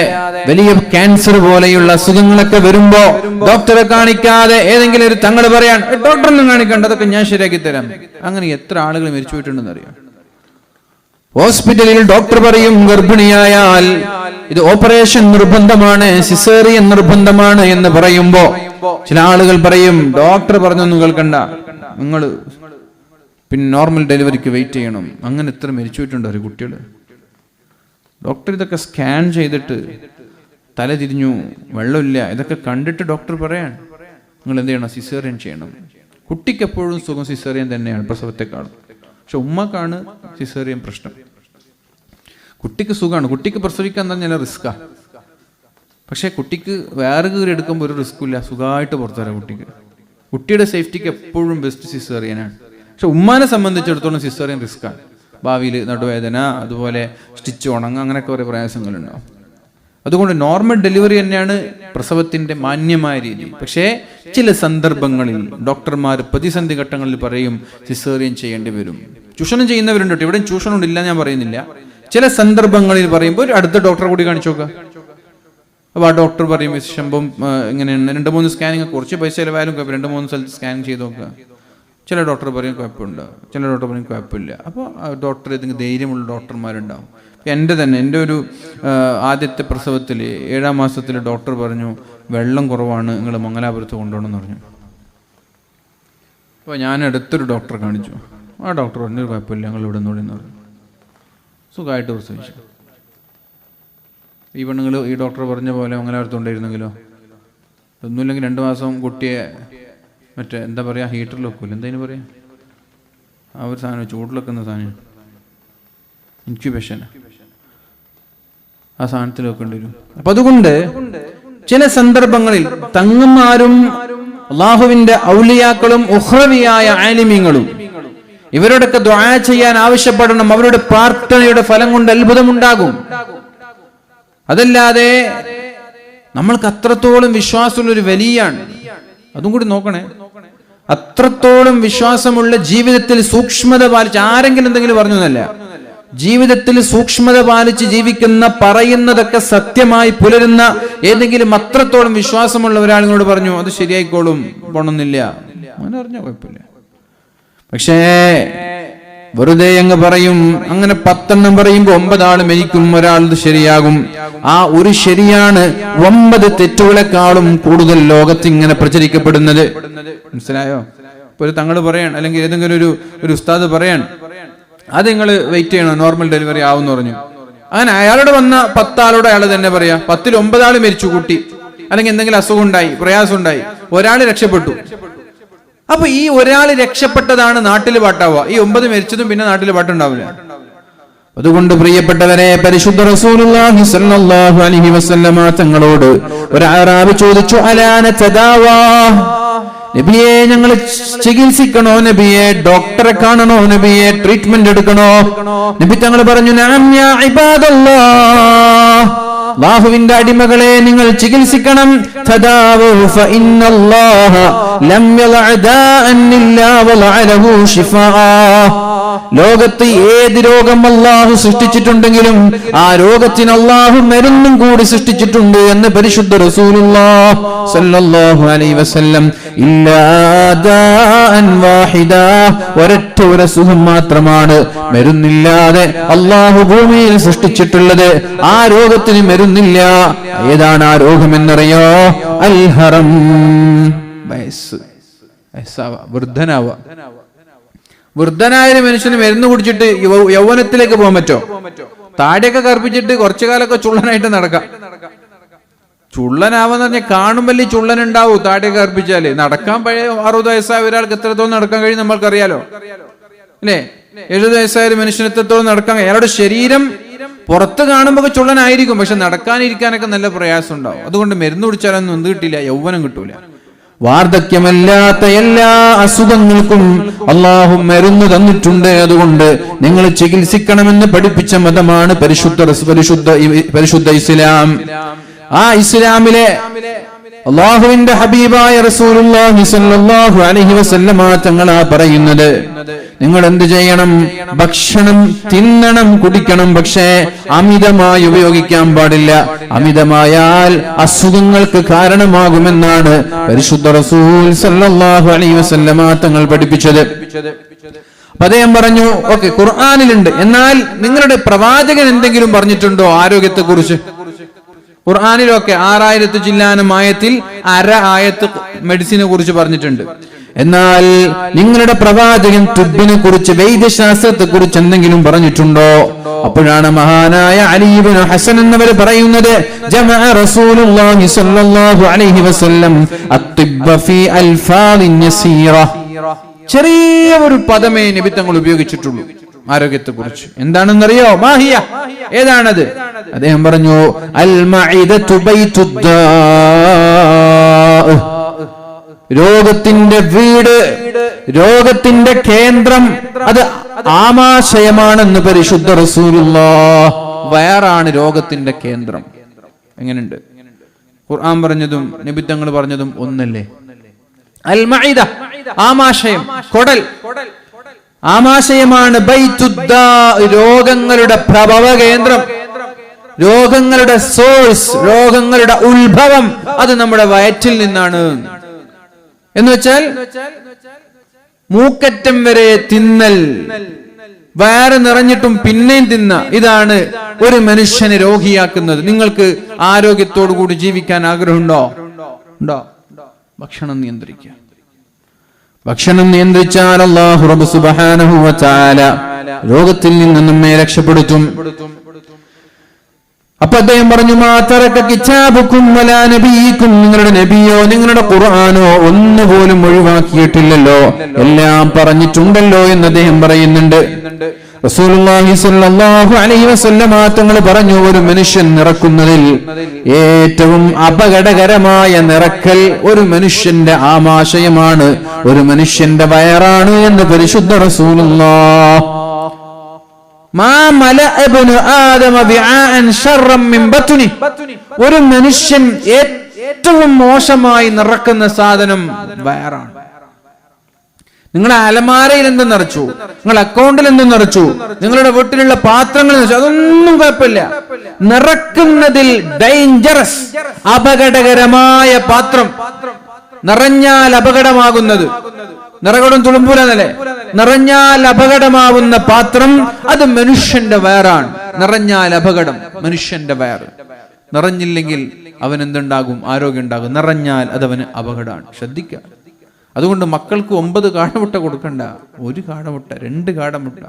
വലിയ ക്യാൻസർ പോലെയുള്ള അസുഖങ്ങളൊക്കെ വരുമ്പോ ഡോക്ടറെ കാണിക്കാതെ ഏതെങ്കിലും ഒരു തങ്ങൾ പറയാൻ, ഡോക്ടറൊന്നും കാണിക്കണ്ട, അതൊക്കെ ഞാൻ ശരിയാക്കി തരാം. അങ്ങനെ എത്ര ആളുകൾ മരിച്ചു പോയിട്ടുണ്ടെന്ന് അറിയാം. ഹോസ്പിറ്റലിൽ ഡോക്ടർ പറയും, ഗർഭിണിയായാൽ ഇത് ഓപ്പറേഷൻ നിർബന്ധമാണ്, സിസേറിയൻ നിർബന്ധമാണ് എന്ന് പറയുമ്പോ ചില ആളുകൾ പറയും, ഡോക്ടർ പറഞ്ഞൊന്നും കേൾക്കണ്ട, നിങ്ങൾ പിന്നെ നോർമൽ ഡെലിവറിക്ക് വെയിറ്റ് ചെയ്യണം. അങ്ങനെ എത്ര മരിച്ചു പോയിട്ടുണ്ട് ഒരു കുട്ടികൾ. ഡോക്ടർ ഇതൊക്കെ സ്കാൻ ചെയ്തിട്ട് തല തിരിഞ്ഞു, വെള്ളമില്ല, ഇതൊക്കെ കണ്ടിട്ട് ഡോക്ടർ പറയാൻ, നിങ്ങൾ എന്ത് ചെയ്യണം? സിസേറിയൻ ചെയ്യണം. കുട്ടിക്ക് എപ്പോഴും സുഖം സിസേറിയൻ തന്നെയാണ് പ്രസവത്തെക്കാളും. പക്ഷെ ഉമ്മക്കാണ് സിസേറിയൻ പ്രശ്നം. കുട്ടിക്ക് സുഖമാണ്, കുട്ടിക്ക് പ്രസവിക്കാൻ തന്നെ റിസ്ക്കാ. പക്ഷെ കുട്ടിക്ക് വേറെ കീറി എടുക്കുമ്പോൾ ഒരു റിസ്ക്കും ഇല്ല, സുഖമായിട്ട് പുറത്തുവരാം കുട്ടിക്ക്. കുട്ടിയുടെ സേഫ്റ്റിക്ക് എപ്പോഴും ബെസ്റ്റ് സിസേറിയനാണ്. പക്ഷെ ഉമ്മാനെ സംബന്ധിച്ചിടത്തോളം സിസേറിയൻ റിസ്ക്കാണ്. ഭാവിയിൽ നടുവേദന, അതുപോലെ സ്റ്റിച്ച് ഉണങ്ങുക, അങ്ങനെയൊക്കെ കുറേ പ്രയാസങ്ങളുണ്ടാവും. അതുകൊണ്ട് നോർമൽ ഡെലിവറി തന്നെയാണ് പ്രസവത്തിന്റെ മാന്യമായ രീതി. പക്ഷേ ചില സന്ദർഭങ്ങളിൽ ഡോക്ടർമാർ പ്രതിസന്ധി ഘട്ടങ്ങളിൽ പറയും സിസേറിയൻ ചെയ്യേണ്ടി വരും. ചൂഷണം ചെയ്യുന്നവരുണ്ട്, ഇവിടെ ചൂഷണം ഇല്ല ഞാൻ പറയുന്നില്ല. ചില സന്ദർഭങ്ങളിൽ പറയുമ്പോൾ ഒരു അടുത്ത ഡോക്ടറെ കൂടി കാണിച്ചു നോക്കുക. അപ്പോൾ ആ ഡോക്ടർ പറയും ശമ്പം ഇങ്ങനെയാണ്, 2-3 സ്കാനിങ് കുറച്ച് പൈസ ചിലവായാലും 2-3 സ്ഥലത്ത് സ്കാനിങ് ചെയ്ത് നോക്കുക. ചില ഡോക്ടർ പറയും കുഴപ്പമുണ്ട്, ചില ഡോക്ടർ പറയും കുഴപ്പമില്ല. അപ്പോൾ ഡോക്ടർ ഏതെങ്കിലും ധൈര്യമുള്ള ഡോക്ടർമാരുണ്ടാവും. എൻ്റെ ഒരു ആദ്യത്തെ പ്രസവത്തിൽ 7-ാം മാസത്തിൽ ഡോക്ടർ പറഞ്ഞു വെള്ളം കുറവാണ്, നിങ്ങൾ മംഗലാപുരത്ത് കൊണ്ടുപോകണമെന്ന് പറഞ്ഞു. അപ്പോൾ ഞാൻ അടുത്തൊരു ഡോക്ടറെ കാണിച്ചു. ആ ഡോക്ടർ പറഞ്ഞു കുഴപ്പമില്ല, ഞങ്ങൾ ഇവിടെ നിന്നോടെന്ന് പറഞ്ഞു. സുഖമായിട്ട് പ്രസവിച്ചു. ഈ പെണ്ണുങ്ങൾ ഈ ഡോക്ടർ പറഞ്ഞ പോലെ മംഗലാപുരത്ത് കൊണ്ടിരുന്നെങ്കിലോ, ഒന്നുമില്ലെങ്കിൽ 2 മാസം കുട്ടിയെ മറ്റേ എന്താ പറയുക, ഹീറ്ററിൽ വെക്കൂല, എന്തതിന് പറയാം, ആ ഒരു സാധനം ചൂടിൽ വെക്കുന്ന സാധനം, ഇൻക്യുബേഷൻ, ആ സാധനത്തിൽ വെക്കേണ്ടി വരും. അപ്പൊ അതുകൊണ്ട് ചില സന്ദർഭങ്ങളിൽ തങ്ങന്മാരും അള്ളാഹുവിന്റെ ഔലിയാക്കളും ഉഖ്റവിയായ ആലിമീങ്ങളും ഇവരോടൊക്കെ ദുആ ചെയ്യാൻ ആവശ്യപ്പെടണം. അവരുടെ പ്രാർത്ഥനയുടെ ഫലം കൊണ്ട് അത്ഭുതമുണ്ടാകും. അതല്ലാതെ നമ്മൾക്ക് അത്രത്തോളം വിശ്വാസമുള്ളൊരു വലിയാണ്, അതും കൂടി നോക്കണേ, അത്രത്തോളം വിശ്വാസമുള്ള, ജീവിതത്തിൽ സൂക്ഷ്മത പാലിച്ച്, ആരെങ്കിലും എന്തെങ്കിലും പറഞ്ഞു എന്നല്ല, ജീവിതത്തിൽ സൂക്ഷ്മത പാലിച്ച് ജീവിക്കുന്ന, പറയുന്നതൊക്കെ സത്യമായി പുലരുന്ന ഏതെങ്കിലും അത്രത്തോളം വിശ്വാസമുള്ള ഒരാളിനോട് പറഞ്ഞു അത് ശരിയായിക്കോളും പോണമെന്നില്ല, അങ്ങനെ പറഞ്ഞാൽ കുഴപ്പമില്ല. പക്ഷേ വെറുതെ അങ്ങ് പറയും. അങ്ങനെ 10 പറയുമ്പോൾ 9 ആൾ മരിക്കും, ഒരാൾ ശരിയാകും. ആ ഒരു ശരിയാണ് 9 തെറ്റുകളെക്കാളും കൂടുതൽ ലോകത്ത് ഇങ്ങനെ പ്രചരിക്കപ്പെടുന്നത്. മനസ്സിലായോ? ഇപ്പൊ ഒരു തങ്ങൾ പറയാൻ, അല്ലെങ്കിൽ ഏതെങ്കിലും ഒരു ഉസ്താദ് പറയാൻ, അത് നിങ്ങൾ വെയിറ്റ് ചെയ്യണം, നോർമൽ ഡെലിവറി ആവും എന്ന് പറഞ്ഞു. അങ്ങനെ അയാളോട് വന്ന 10 ആളോട് അയാൾ തന്നെ പറയാ, 10-ൽ 9 ആൾ മരിച്ചു കുട്ടി, അല്ലെങ്കിൽ എന്തെങ്കിലും അസുഖം ഉണ്ടായി, പ്രയാസം ഉണ്ടായി, ഒരാൾ രക്ഷപ്പെട്ടു. അപ്പൊ ഈ ഒരാൾ രക്ഷപ്പെട്ടതാണ് നാട്ടിൽ പാട്ടാവുക, ഈ 9 മരിച്ചതും പിന്നെ നാട്ടിൽ പാട്ടുണ്ടാവില്ല. അതുകൊണ്ട് പ്രിയപ്പെട്ടവരെ, പരിശുദ്ധ റസൂലുള്ളാഹി സ്വല്ലല്ലാഹു അലൈഹി വസല്ലമ തങ്ങളോട് ഒരു അറാബി ചോദിച്ചു, അലാന തദാവാ, നബിയെ ഞങ്ങൾ ചികിത്സിക്കണോ നബിയെ, ഡോക്ടറെ കാണണോ നബിയെ, ട്രീറ്റ്മെന്റ് എടുക്കണോ? നബി തങ്ങൾ പറഞ്ഞു, നഅം യാ ഇബാദല്ലാഹ്, അല്ലാഹുവിന്റെ അടിമകളെ നിങ്ങൾ ചികിത്സിക്കണം. തദാവു ഫഇന്നല്ലാഹ ലം യളഅ ദാഅൻ ഇല്ലാ വളഅ ലഹു ശിഫാഅ, ലോകത്ത് ഏത് രോഗം അല്ലാഹു സൃഷ്ടിച്ചിട്ടുണ്ടെങ്കിലും ആ രോഗത്തിന് അല്ലാഹു മരുന്നും കൂടി സൃഷ്ടിച്ചിട്ടുണ്ട് എന്ന് പരിശുദ്ധ റസൂലുള്ളാഹി സ്വല്ലല്ലാഹു അലൈഹി വസല്ലം. ഇല്ലാ ദാഅൻ വാഹിദ, ഒരൊറ്റ ഒരു അസുഖം മാത്രമാണ് മരുന്നില്ലാതെ അല്ലാഹു ഭൂമിയിൽ സൃഷ്ടിച്ചിട്ടുള്ളത്. ആ രോഗത്തിന് മരുന്നില്ല. ഏതാണ് ആ രോഗമെന്നറിയോ? അൽ ഹറം, വൃദ്ധനാവുക. വൃദ്ധനായ മനുഷ്യന് മരുന്ന് കുടിച്ചിട്ട് യൗവനത്തിലേക്ക് പോകാൻ പറ്റോ? താടിയൊക്കെ കറുപ്പിച്ചിട്ട് കുറച്ചു കാലമൊക്കെ ചുള്ളനായിട്ട് നടക്കാം. ചുള്ളനാവെന്ന് പറഞ്ഞാൽ കാണുമ്പോൾ ഈ ചുള്ളനുണ്ടാവൂ, താടിയൊക്കെ കറുപ്പിച്ചാല്. നടക്കാൻ പഴയ 60 വയസ്സായ ഒരാൾക്ക് എത്രത്തോളം നടക്കാൻ കഴിയും നമ്മൾക്കറിയാലോ, അല്ലേ? 70 വയസ്സായ ഒരു മനുഷ്യന് എത്രത്തോളം നടക്കാൻ, അയാളുടെ ശരീരം പുറത്ത് കാണുമ്പോൾ ചുള്ളനായിരിക്കും, പക്ഷെ നടക്കാനിരിക്കാനൊക്കെ നല്ല പ്രയാസം ഉണ്ടാവും. അതുകൊണ്ട് മരുന്ന് കുടിച്ചാലൊന്നും എന്ത് കിട്ടില്ല, യൗവനം കിട്ടൂല. വാർദ്ധക്യമല്ലാത്ത എല്ലാ അസുഖങ്ങൾക്കും അല്ലാഹു മരുന്ന് തന്നിട്ടുണ്ട്. അതുകൊണ്ട് നിങ്ങൾ ചികിത്സിക്കണമെന്ന് പഠിപ്പിച്ച മതമാണ് പരിശുദ്ധ ഇസ്ലാം. ആ ഇസ്ലാമിലെ അല്ലാഹുവിന്റെ ഹബീബായ റസൂലുള്ളാഹി സ്വല്ലല്ലാഹു അലൈഹി വസല്ലമ തങ്ങളാ പറയുന്നത്, നിങ്ങൾ എന്ത് ചെയ്യണം? ഭക്ഷണം തിന്നണം, കുടിക്കണം, പക്ഷേ അമിതമായി ഉപയോഗിക്കാൻ പാടില്ല. അമിതമായാൽ അസുഖങ്ങൾക്ക് കാരണമാകുമെന്നാണ് പരിശുദ്ധ റസൂൽ സ്വല്ലല്ലാഹു അലൈഹി വസല്ലമ തങ്ങൾ പഠിപ്പിച്ചത്. അദ്ദേഹം പറഞ്ഞു, ഓക്കെ, ഖുർആനിലുണ്ട്, എന്നാൽ നിങ്ങളുടെ പ്രവാചകൻ എന്തെങ്കിലും പറഞ്ഞിട്ടുണ്ടോ ആരോഗ്യത്തെ കുറിച്ച്? ഖുർആനിലൊക്കെ 6000 ചില്ലാനം ആയത്തിൽ അര ആയത്ത് മെഡിസിനെ കുറിച്ച് പറഞ്ഞിട്ടുണ്ട്. എന്നാൽ നിങ്ങളുടെ പ്രവാചകൻ തുബ്ബിനെ കുറിച്ച്, വൈദ്യശാസ്ത്രത്തെ കുറിച്ച് എന്തെങ്കിലും പറഞ്ഞിട്ടുണ്ടോ? അപ്പോഴാണ് മഹാനായ അലി ഇബ്നു ഹസൻ എന്നവർ പറയുന്നത്, ജമഅ റസൂലുള്ളാഹി സ്വല്ലല്ലാഹു അലൈഹി വസല്ലം അത്തിബ്ബ ഫീ അൽഫാദിൻ യസീറ, ചെറിയ ഒരു പദമേ നബി തങ്ങൾ ഉപയോഗിച്ചിട്ടുള്ളൂ ആരോഗ്യത്തെ കുറിച്ച്. എന്താണെന്നറിയോ? മാഹിയ, ഏതാണത്? അദ്ദേഹം പറഞ്ഞു, അൽ മഇദതു ബൈതുദ്ദാ, രോഗത്തിന്റെ വീട്, രോഗത്തിന്റെ കേന്ദ്രം, അത് ആമാശയമാണെന്ന് പരിശുദ്ധ റസൂലുള്ളാഹ്. വയറാണ് രോഗത്തിന്റെ കേന്ദ്രം. എങ്ങനെയുണ്ട്? ഖുർആൻ പറഞ്ഞതും നബി തങ്ങൾ പറഞ്ഞതും ഒന്നല്ലേ? അൽ മഇദ, ആമാശയം, കൊടൽ, ആമാശയമാണ് ബൈതുദ്ദാ, രോഗങ്ങളുടെ പ്രഭവ കേന്ദ്രം, രോഗങ്ങളുടെ സോഴ്സ്, രോഗങ്ങളുടെ ഉത്ഭവം അത് നമ്മുടെ വയറ്റിൽ നിന്നാണ്. എന്ന് വെച്ചാൽ മൂക്കറ്റം വരെ തിന്നൽ, വയറ് നിറഞ്ഞിട്ടും പിന്നെയും തിന്ന, ഇതാണ് ഒരു മനുഷ്യനെ രോഗിയാക്കുന്നത്. നിങ്ങൾക്ക് ആരോഗ്യത്തോടു കൂടി ജീവിക്കാൻ ആഗ്രഹമുണ്ടോ? ഉണ്ടോ? ഭക്ഷണം നിയന്ത്രിക്കുക. ഭക്ഷണം നിയന്ത്രിച്ചാൽ അല്ലാഹു റബ്ബ് സുബ്ഹാനഹു വ തആല രോഗത്തിൽ നിന്ന് നമ്മെ രക്ഷപ്പെടുത്തും. അപ്പൊ അദ്ദേഹം പറഞ്ഞു, മാ തറക കിതാബുക്കും വലാ നബിയ്യിക്കും, നിങ്ങളുടെ നബിയോ നിങ്ങളുടെ ഖുർആനോ ഒന്നുപോലും ഒഴിവാക്കിയിട്ടില്ലല്ലോ, എല്ലാം പറഞ്ഞിട്ടുണ്ടല്ലോ എന്ന് അദ്ദേഹം പറയുന്നുണ്ട്. റസൂലുള്ളാഹി സ്വല്ലല്ലാഹു അലൈഹി വസല്ലമ തങ്ങൾ പറഞ്ഞു, ഒരു മനുഷ്യൻ നിറക്കുന്നതിൽ ഏറ്റവും അപകടകരമായ നിറക്കൽ ഒരു മനുഷ്യന്റെ ആമാശയമാണ്, ഒരു മനുഷ്യന്റെ വയറാണ് എന്ന് പരിശുദ്ധ റസൂലുള്ളാഹ്. ഒരു മനുഷ്യൻ ഏറ്റവും മോശമായി നിറക്കുന്ന സാധനം വയറാണ്. നിങ്ങളുടെ അലമാരയിൽ എന്ത് നിറച്ചു, നിങ്ങളുടെ അക്കൗണ്ടിൽ എന്ത് നിറച്ചു, നിങ്ങളുടെ വീട്ടിലുള്ള പാത്രങ്ങൾ നിറച്ചു, അതൊന്നും കുഴപ്പമില്ല. നിറക്കുന്നതിൽ ഡേഞ്ചറസ്, അപകടകരമായ പാത്രം, നിറഞ്ഞാൽ അപകടമാകുന്നത്, നിറകടം തുളുമ്പൂലെന്നല്ലേ, നിറഞ്ഞാൽ അപകടമാവുന്ന പാത്രം അത് മനുഷ്യന്റെ വയറാണ്. നിറഞ്ഞാൽ അപകടം മനുഷ്യന്റെ വയറ്. നിറഞ്ഞില്ലെങ്കിൽ അവൻ എന്തുണ്ടാകും? ആരോഗ്യം ഉണ്ടാകും. നിറഞ്ഞാൽ അത് അവന് അപകടമാണ്. ശ്രദ്ധിക്കുക. അതുകൊണ്ട് മക്കൾക്ക് 9 കാടമുട്ട കൊടുക്കണ്ട, 1 കാടമുട്ട, 2 കാടമുട്ട,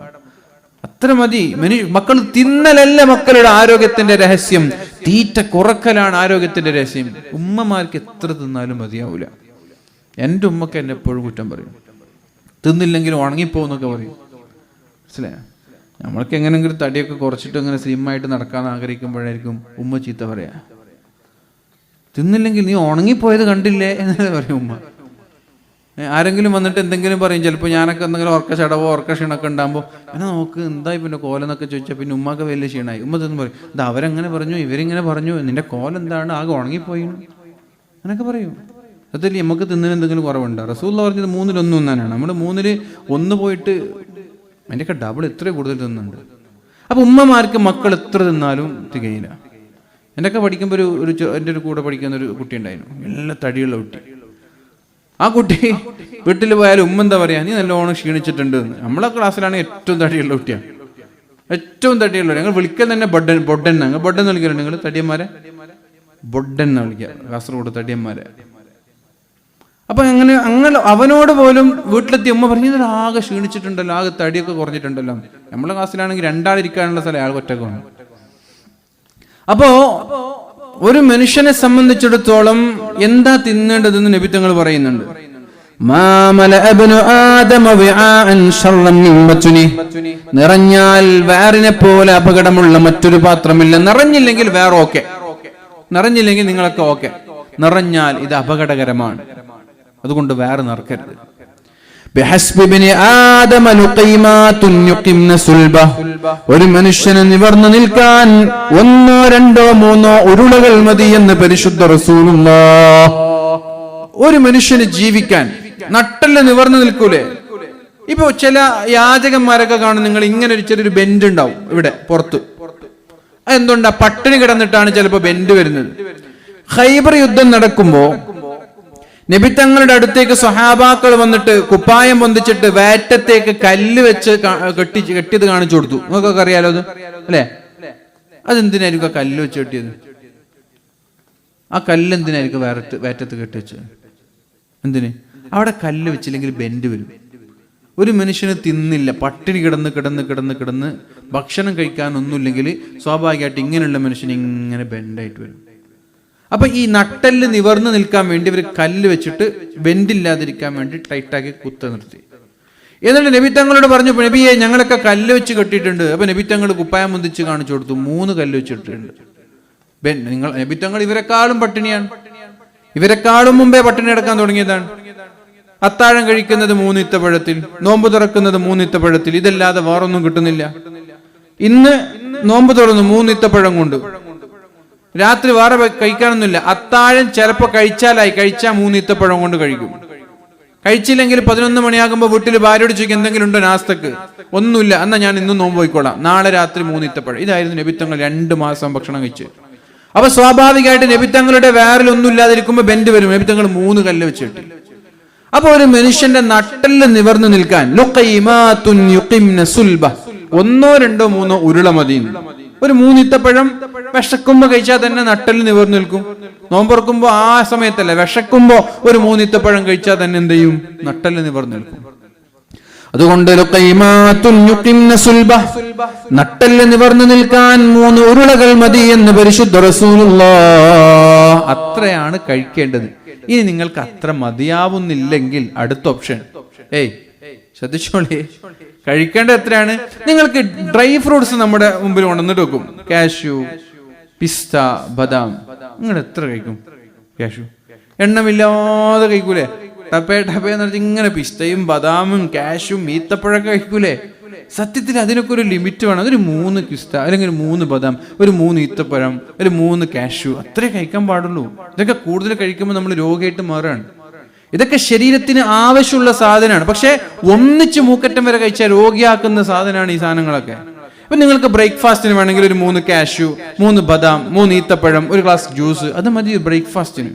അത്ര മതി. മക്കൾ തിന്നലല്ല മക്കളുടെ ആരോഗ്യത്തിന്റെ രഹസ്യം, തീറ്റ കുറക്കലാണ് ആരോഗ്യത്തിന്റെ രഹസ്യം. ഉമ്മമാർക്ക് എത്ര തിന്നാലും മതിയാവൂല. എൻ്റെ ഉമ്മക്ക് എന്നെ എപ്പോഴും കുറ്റം പറയും, തിന്നില്ലെങ്കിലും ഉണങ്ങിപ്പോന്നൊക്കെ പറയും. മനസ്സിലായോ? നമ്മൾക്ക് എങ്ങനെയെങ്കിലും തടിയൊക്കെ കുറച്ചിട്ട് അങ്ങനെ സ്ലിമ്മായിട്ട് നടക്കാൻ ആഗ്രഹിക്കുമ്പോഴായിരിക്കും ഉമ്മ ചീത്ത പറയാ. തിന്നില്ലെങ്കിൽ നീ ഉണങ്ങിപ്പോയത് കണ്ടില്ലേ എന്നല്ലേ പറയും ഉമ്മ. ആരെങ്കിലും വന്നിട്ട് എന്തെങ്കിലും പറയും, ചിലപ്പോൾ ഞാനൊക്കെ എന്തെങ്കിലും ഉറക്ക ചടവോ ഉറക്ക ക്ഷീണമൊക്കെ ഉണ്ടാകുമ്പോൾ പിന്നെ നോക്ക് എന്തായി പിന്നെ കോലെന്നൊക്കെ ചോദിച്ചാൽ പിന്നെ ഉമ്മക്ക് വലിയ ക്ഷീണമായി. ഉമ്മ തിന്ന് പറയും, ഇത് അവരെങ്ങനെ പറഞ്ഞു, ഇവരിങ്ങനെ പറഞ്ഞു, നിന്റെ കോലെന്താണ്, ആകെ ഉണങ്ങിപ്പോയി അങ്ങനെയൊക്കെ പറയും. അതല്ലേ നമുക്ക് തിന്നതിന് എന്തെങ്കിലും കുറവുണ്ട്? റസൂലുള്ളാഹി പറഞ്ഞത് 3-1 തിന്നാനാണ്. നമ്മൾ 3-1 പോയിട്ട് അതിൻ്റെയൊക്കെ ഡബിൾ എത്ര കൂടുതൽ തിന്നുന്നുണ്ട്. അപ്പൊ ഉമ്മമാർക്ക് മക്കൾ എത്ര തിന്നാലും തികയില്ല. എൻ്റെയൊക്കെ പഠിക്കുമ്പോൾ എൻ്റെ ഒരു കൂടെ പഠിക്കുന്ന ഒരു കുട്ടി ഉണ്ടായിരുന്നു, നല്ല തടിയുള്ള കുട്ടി. ആ കുട്ടി വീട്ടിൽ പോയാലും ഉമ്മ എന്താ പറയാ, നീ നല്ലോണം ക്ഷീണിച്ചിട്ടുണ്ട് എന്ന്. നമ്മളെ ക്ലാസ്സിലാണ് ഏറ്റവും തടിയുള്ള കുട്ടിയാണ്, ഏറ്റവും തടിയുള്ള. ഞങ്ങൾ വിളിക്കാൻ തന്നെ ബൊഡൻ, ഞങ്ങൾ ബൊഡൻ വിളിക്കലുണ്ട്. നിങ്ങൾ തടിയന്മാരെ ബൊഡൻ എന്നാ വിളിക്കുക, കാസർഗോഡ് തടിയന്മാരെ. അപ്പൊ അങ്ങനെ അവനോട് പോലും വീട്ടിലെത്തി ഉമ്മ പറഞ്ഞു, ആകെ ക്ഷീണിച്ചിട്ടുണ്ടല്ലോ, ആകെ തടിയൊക്കെ കുറഞ്ഞിട്ടുണ്ടല്ലോ. നമ്മളെ ക്ലാസ്സിലാണെങ്കിൽ 2 ആളിരിക്കാനുള്ള സ്ഥലം അയാൾ ഒറ്റക്കാണ്. അപ്പോ ഒരു മനുഷ്യനെ സംബന്ധിച്ചിടത്തോളം എന്താ തിന്നേണ്ടതെന്ന് നബി തങ്ങൾ പറയുന്നുണ്ട്. നിറഞ്ഞാൽ വേറിനെ പോലെ അപകടമുള്ള മറ്റൊരു പാത്രമില്ല. നിറഞ്ഞില്ലെങ്കിൽ വേറെ ഓക്കെ, നിറഞ്ഞില്ലെങ്കിൽ നിങ്ങളൊക്കെ ഓക്കെ. നിറഞ്ഞാൽ ഇത് അപകടകരമാണ്. അതുകൊണ്ട് വേറെ നിറക്കരുത്. ഒരു മനുഷ്യന് നിവർന്നു നിൽക്കാൻ 1, 2, 3 ഉരുളകൾ മതി എന്ന് പരിശുദ്ധ റസൂലുള്ളാഹ്. ഒരു മനുഷ്യന് ജീവിക്കാൻ നട്ടല് നിവർന്നു നിൽക്കൂലേ? ഇപ്പൊ ചില യാചകന്മാരൊക്കെ കാണും, നിങ്ങൾ ഇങ്ങനെ ഒരു ചെറിയൊരു ബെൻഡ് ഉണ്ടാവും ഇവിടെ പുറത്ത്. അതെന്തുകൊണ്ടാ? പട്ടിണി കിടന്നിട്ടാണ് ചിലപ്പോ ബെൻഡ് വരുന്നത്. ഖൈബർ യുദ്ധം നടക്കുമ്പോ നബി തങ്ങളുടെ അടുത്തേക്ക് സ്വഹാബാക്കൾ വന്നിട്ട് കുപ്പായം പൊന്തിച്ചിട്ട് വേറ്റത്തേക്ക് കല്ല് വെച്ച് കെട്ടിയത് കാണിച്ചു കൊടുത്തു. നിങ്ങൾക്കൊക്കെ അറിയാലോ അത് അല്ലേ? അതെന്തിനായിരിക്കും ആ കല്ല് വെച്ച് കെട്ടിയത്? ആ കല്ല് എന്തിനായിരിക്കും വേറ്റത്ത് കെട്ടിവെച്ചത്? എന്തിന്? അവിടെ കല്ല് വെച്ചില്ലെങ്കിൽ ബെൻഡ് വരും. ഒരു മനുഷ്യന് തിന്നില്ല, പട്ടിണി കിടന്ന് ഭക്ഷണം കഴിക്കാനൊന്നുമില്ലെങ്കിൽ സ്വാഭാവികമായിട്ട് ഇങ്ങനെയുള്ള മനുഷ്യന് ഇങ്ങനെ ബെൻഡായിട്ട് വരും. അപ്പൊ ഈ നട്ടല് നിവർന്ന് നിൽക്കാൻ വേണ്ടി ഇവർ കല്ല് വെച്ചിട്ട് ബെൻഡില്ലാതിരിക്കാൻ വേണ്ടി ടൈറ്റാക്കി കുത്ത നിർത്തി. എന്നിട്ട് നബി തങ്ങളോട് പറഞ്ഞു, നബിയെ ഞങ്ങളൊക്കെ കല്ല് വെച്ച് കെട്ടിയിട്ടുണ്ട്. അപ്പൊ നബി തങ്ങൾ കുപ്പായം മുന്തിച്ച് കാണിച്ചു കൊടുത്തു, 3 കല്ല് വെച്ചിട്ടുണ്ട്. നബി തങ്ങൾ ഇവരെക്കാളും പട്ടിണിയാണ്, ഇവരെക്കാളും മുമ്പേ പട്ടിണി അടക്കാൻ തുടങ്ങിയതാണ്. അത്താഴം കഴിക്കുന്നത് 3 ഈത്തപ്പഴത്തിൽ, നോമ്പ് തുറക്കുന്നത് 3 ഈത്തപ്പഴത്തിൽ, ഇതല്ലാതെ വേറൊന്നും കിട്ടുന്നില്ല. ഇന്ന് നോമ്പ് തുറന്നു 3 ഈത്തപ്പഴം കൊണ്ട്, രാത്രി വേറെ കഴിക്കാനൊന്നുമില്ല. അത്താഴം ചിലപ്പോ കഴിച്ചാൽ 3 ഈത്തപ്പഴം കൊണ്ട് കഴിക്കും. കഴിച്ചില്ലെങ്കിൽ 11 മണിയാകുമ്പോൾ വീട്ടിൽ ഭാര്യയോട് ചോദിക്കും, എന്തെങ്കിലും ഉണ്ടോ നാസ്തക്ക്? ഒന്നുമില്ല, എന്നാ ഞാൻ ഇന്നും നോമ്പ് പോയിക്കോളാം, നാളെ രാത്രി 3 ഈത്തപ്പഴം. ഇതായിരുന്നു നബി തങ്ങൾ 2 മാസം ഭക്ഷണം കഴിച്ച്. അപ്പൊ സ്വാഭാവികമായിട്ട് നബി തങ്ങളുടെ വേറിലൊന്നും ഇല്ലാതിരിക്കുമ്പോ ബെൻഡ് വരും. നബി തങ്ങൾ 3 കല്ല് വെച്ചിട്ട്. അപ്പൊ ഒരു മനുഷ്യന്റെ നട്ടെല്ല് നിവർന്നു നിൽക്കാൻ 1, 2, 3 ഉരുള മതി. ഒരു 3 ഈത്തപ്പഴം വിശക്കുമ്പോ കഴിച്ചാൽ തന്നെ നട്ടെല്ല് നിവർന്നു നിൽക്കും. നോമ്പുറക്കുമ്പോ ആ സമയത്തല്ല, വിശക്കുമ്പോ ഒരു 3 ഈത്തപ്പഴം കഴിച്ചാൽ തന്നെ എന്ത് ചെയ്യും? നട്ടെല്ല് നിവർന്നു നിൽക്കും. അതുകൊണ്ട് നട്ടെല്ല് നിവർന്നു നിൽക്കാൻ 3 ഉരുളകൾ മതി എന്ന് പരിശുദ്ധ റസൂലുള്ളാഹ്. അത്രയാണ് കഴിക്കേണ്ടത്. ഇനി നിങ്ങൾക്ക് അത്ര മതിയാവുന്നില്ലെങ്കിൽ അടുത്ത ഓപ്ഷൻ, ശ്രദ്ധിച്ചോളേ, കഴിക്കേണ്ട എത്രയാണ്? നിങ്ങൾക്ക് ഡ്രൈ ഫ്രൂട്ട്സ് നമ്മുടെ മുമ്പിൽ കൊണ്ടുവന്നിട്ട് വെക്കും, കാഷ്യൂ, പിസ്ത, ബദാം. നിങ്ങൾ എത്ര കഴിക്കും? കാഷ്യൂ എണ്ണമില്ലാതെ കഴിക്കൂലേ? ടപ്പേന്ന് പറഞ്ഞാൽ ഇങ്ങനെ പിസ്തയും ബദാമും കാഷ്യും ഈത്തപ്പഴമൊക്കെ കഴിക്കൂലേ? സത്യത്തിൽ അതിനൊക്കെ ഒരു ലിമിറ്റ് വേണം. അതൊരു 3 പിസ്ത അല്ലെങ്കിൽ 3 ബദാം, ഒരു 3 ഈത്തപ്പഴം, ഒരു 3 കാഷ്യൂ, അത്രേ കഴിക്കാൻ പാടുള്ളൂ. ഇതൊക്കെ കൂടുതൽ കഴിക്കുമ്പോൾ നമ്മൾ രോഗിയായിട്ട് മാറുകയാണ്. ഇതൊക്കെ ശരീരത്തിന് ആവശ്യമുള്ള സാധനമാണ്. പക്ഷെ ഒന്നിച്ച് മൂക്കറ്റം വരെ കഴിച്ചാൽ രോഗിയാക്കുന്ന സാധനമാണ് ഈ സാധനങ്ങളൊക്കെ. ഇപ്പൊ നിങ്ങൾക്ക് ബ്രേക്ക്ഫാസ്റ്റിന് വേണമെങ്കിൽ ഒരു 3 കാഷ്യൂ, 3 ബദാം, 3 ഈത്തപ്പഴം, ഒരു ഗ്ലാസ് ജ്യൂസ്, അത് മതി ബ്രേക്ക്ഫാസ്റ്റിന്.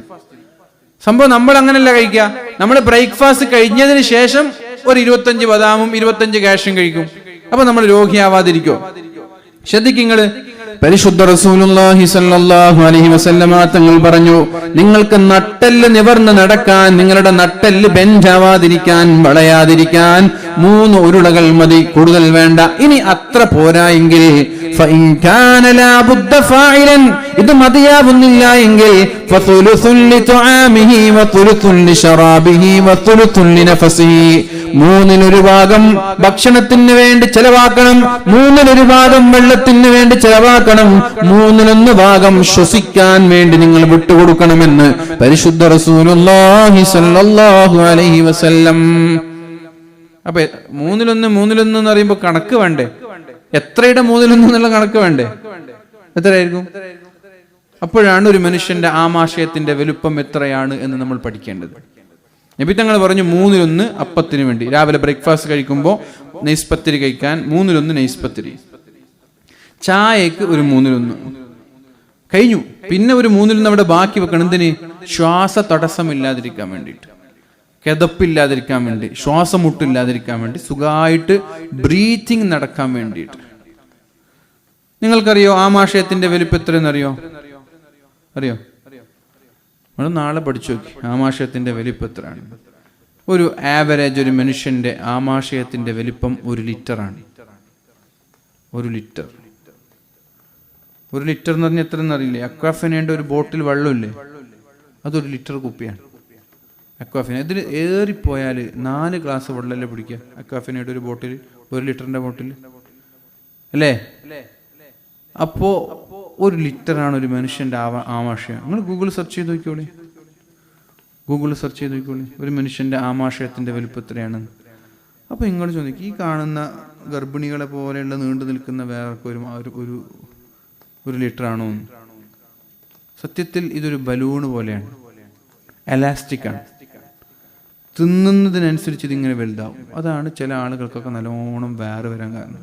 സംഭവം നമ്മൾ അങ്ങനെയല്ല കഴിക്കുക. നമ്മൾ ബ്രേക്ക്ഫാസ്റ്റ് കഴിഞ്ഞതിന് ശേഷം ഒരു 25 ബദാമും 25 കാഷ്യും കഴിക്കും. അപ്പൊ നമ്മൾ രോഗിയാവാതിരിക്കോ? ശ്രദ്ധിക്കുങ്ങള്, പരിശുദ്ധ റസൂലുള്ളാഹി സ്വല്ലല്ലാഹു അലൈഹി വസല്ലമ തങ്ങൾ പറഞ്ഞു, നിങ്ങൾക്ക് നട്ടെല്ല് നിവർന്ന് നടക്കാൻ, നിങ്ങളുടെ നട്ടെല്ല് ബെഞ്ചാവാതിരിക്കാൻ, വളയാതിരിക്കാൻ 3 ഉരുളകൾ മതി, കൂടുതൽ വേണ്ട. ഇനി അത്ര പോരായെങ്കിൽ ഇത് മതിയാവുന്നില്ല എങ്കിൽ മൂന്നിലൊരു ഭാഗം ഭക്ഷണത്തിന് വേണ്ടി ചെലവാക്കണം, 1/3 ഭാഗം വെള്ളത്തിന് വേണ്ടി ചെലവാക്കണം, 1/3 ഭാഗം ശ്വസിക്കാൻ വേണ്ടി നിങ്ങൾ വിട്ടുകൊടുക്കണമെന്ന് പരിശുദ്ധ റസൂലുള്ളാഹി സ്വല്ലല്ലാഹു അലൈഹി വസല്ലം. അപ്പൊ 1/3 എന്ന് പറയുമ്പോ കണക്ക് വേണ്ടേ? എത്രയുടെ 1/3 എന്നുള്ള കണക്ക് വേണ്ടേ? എത്രയായിരിക്കും? അപ്പോഴാണ് ഒരു മനുഷ്യന്റെ ആമാശയത്തിന്റെ വലുപ്പം എത്രയാണ് എന്ന് നമ്മൾ പഠിക്കേണ്ടത്. നബി തങ്ങൾ പറഞ്ഞു 1/3 അപ്പത്തിന് വേണ്ടി. രാവിലെ ബ്രേക്ക്ഫാസ്റ്റ് കഴിക്കുമ്പോൾ നെയ്സ്പത്തിരി കഴിക്കാൻ 1/3 നെയ്സ്പത്തിരി, ചായക്ക് ഒരു 1/3 കഴിഞ്ഞു. പിന്നെ ഒരു 1/3 അവിടെ ബാക്കി വെക്കണം. എന്തിന്? ശ്വാസ തടസ്സമില്ലാതിരിക്കാൻ വേണ്ടിയിട്ട്, കിതപ്പില്ലാതിരിക്കാൻ വേണ്ടി, ശ്വാസമുട്ടില്ലാതിരിക്കാൻ വേണ്ടി, സുഖമായിട്ട് ബ്രീത്തിങ് നടക്കാൻ വേണ്ടിയിട്ട്. നിങ്ങൾക്കറിയോ ആമാശയത്തിന്റെ വലിപ്പം എത്രയെന്നറിയോ? അറിയോ? നമ്മൾ നാളെ പഠിച്ചു നോക്കി ആമാശയത്തിന്റെ വലിപ്പം എത്രയാണ്. ഒരു ആവറേജ് ഒരു മനുഷ്യന്റെ ആമാശയത്തിന്റെ വലിപ്പം 1 ലിറ്ററാണ്. 1 ലിറ്റർ. 1 ലിറ്റർ എന്ന് പറഞ്ഞാൽ എത്ര എന്നറിയില്ലേ? അക്വാഫിനേണ്ട ഒരു ബോട്ടിൽ വെള്ളമില്ലേ, അത് 1 ലിറ്റർ കുപ്പിയാണ്. അക്വാഫിന ഇതിൽ ഏറിപ്പോയാൽ 4 ഗ്ലാസ് വെള്ളമല്ലേ പിടിക്കുക അക്വാഫിനയുടെ ഒരു ബോട്ടിൽ, 1 ലിറ്ററിന്റെ ബോട്ടിൽ അല്ലേ? അപ്പോ 1 ലിറ്ററാണ് ഒരു മനുഷ്യന്റെ ആമാശയം. നിങ്ങൾ ഗൂഗിൾ സെർച്ച് ചെയ്ത് നോക്കിക്കോളി, ഒരു മനുഷ്യന്റെ ആമാശയത്തിന്റെ വലുപ്പം എത്രയാണെന്ന്. അപ്പൊ നിങ്ങൾ ചോദിക്കും, ഈ കാണുന്ന ഗർഭിണികളെ പോലെയുള്ള നീണ്ടു നിൽക്കുന്ന വേറെ ഒരു ലിറ്ററാണോ? സത്യത്തിൽ ഇതൊരു ബലൂണ് പോലെയാണ്, എലാസ്റ്റിക് ആണ്. തിന്നുന്നതിനനുസരിച്ച് ഇതിങ്ങനെ വലുതാവും. അതാണ് ചില ആളുകൾക്കൊക്കെ നല്ലോണം വേറെ വരാൻ കാരണം.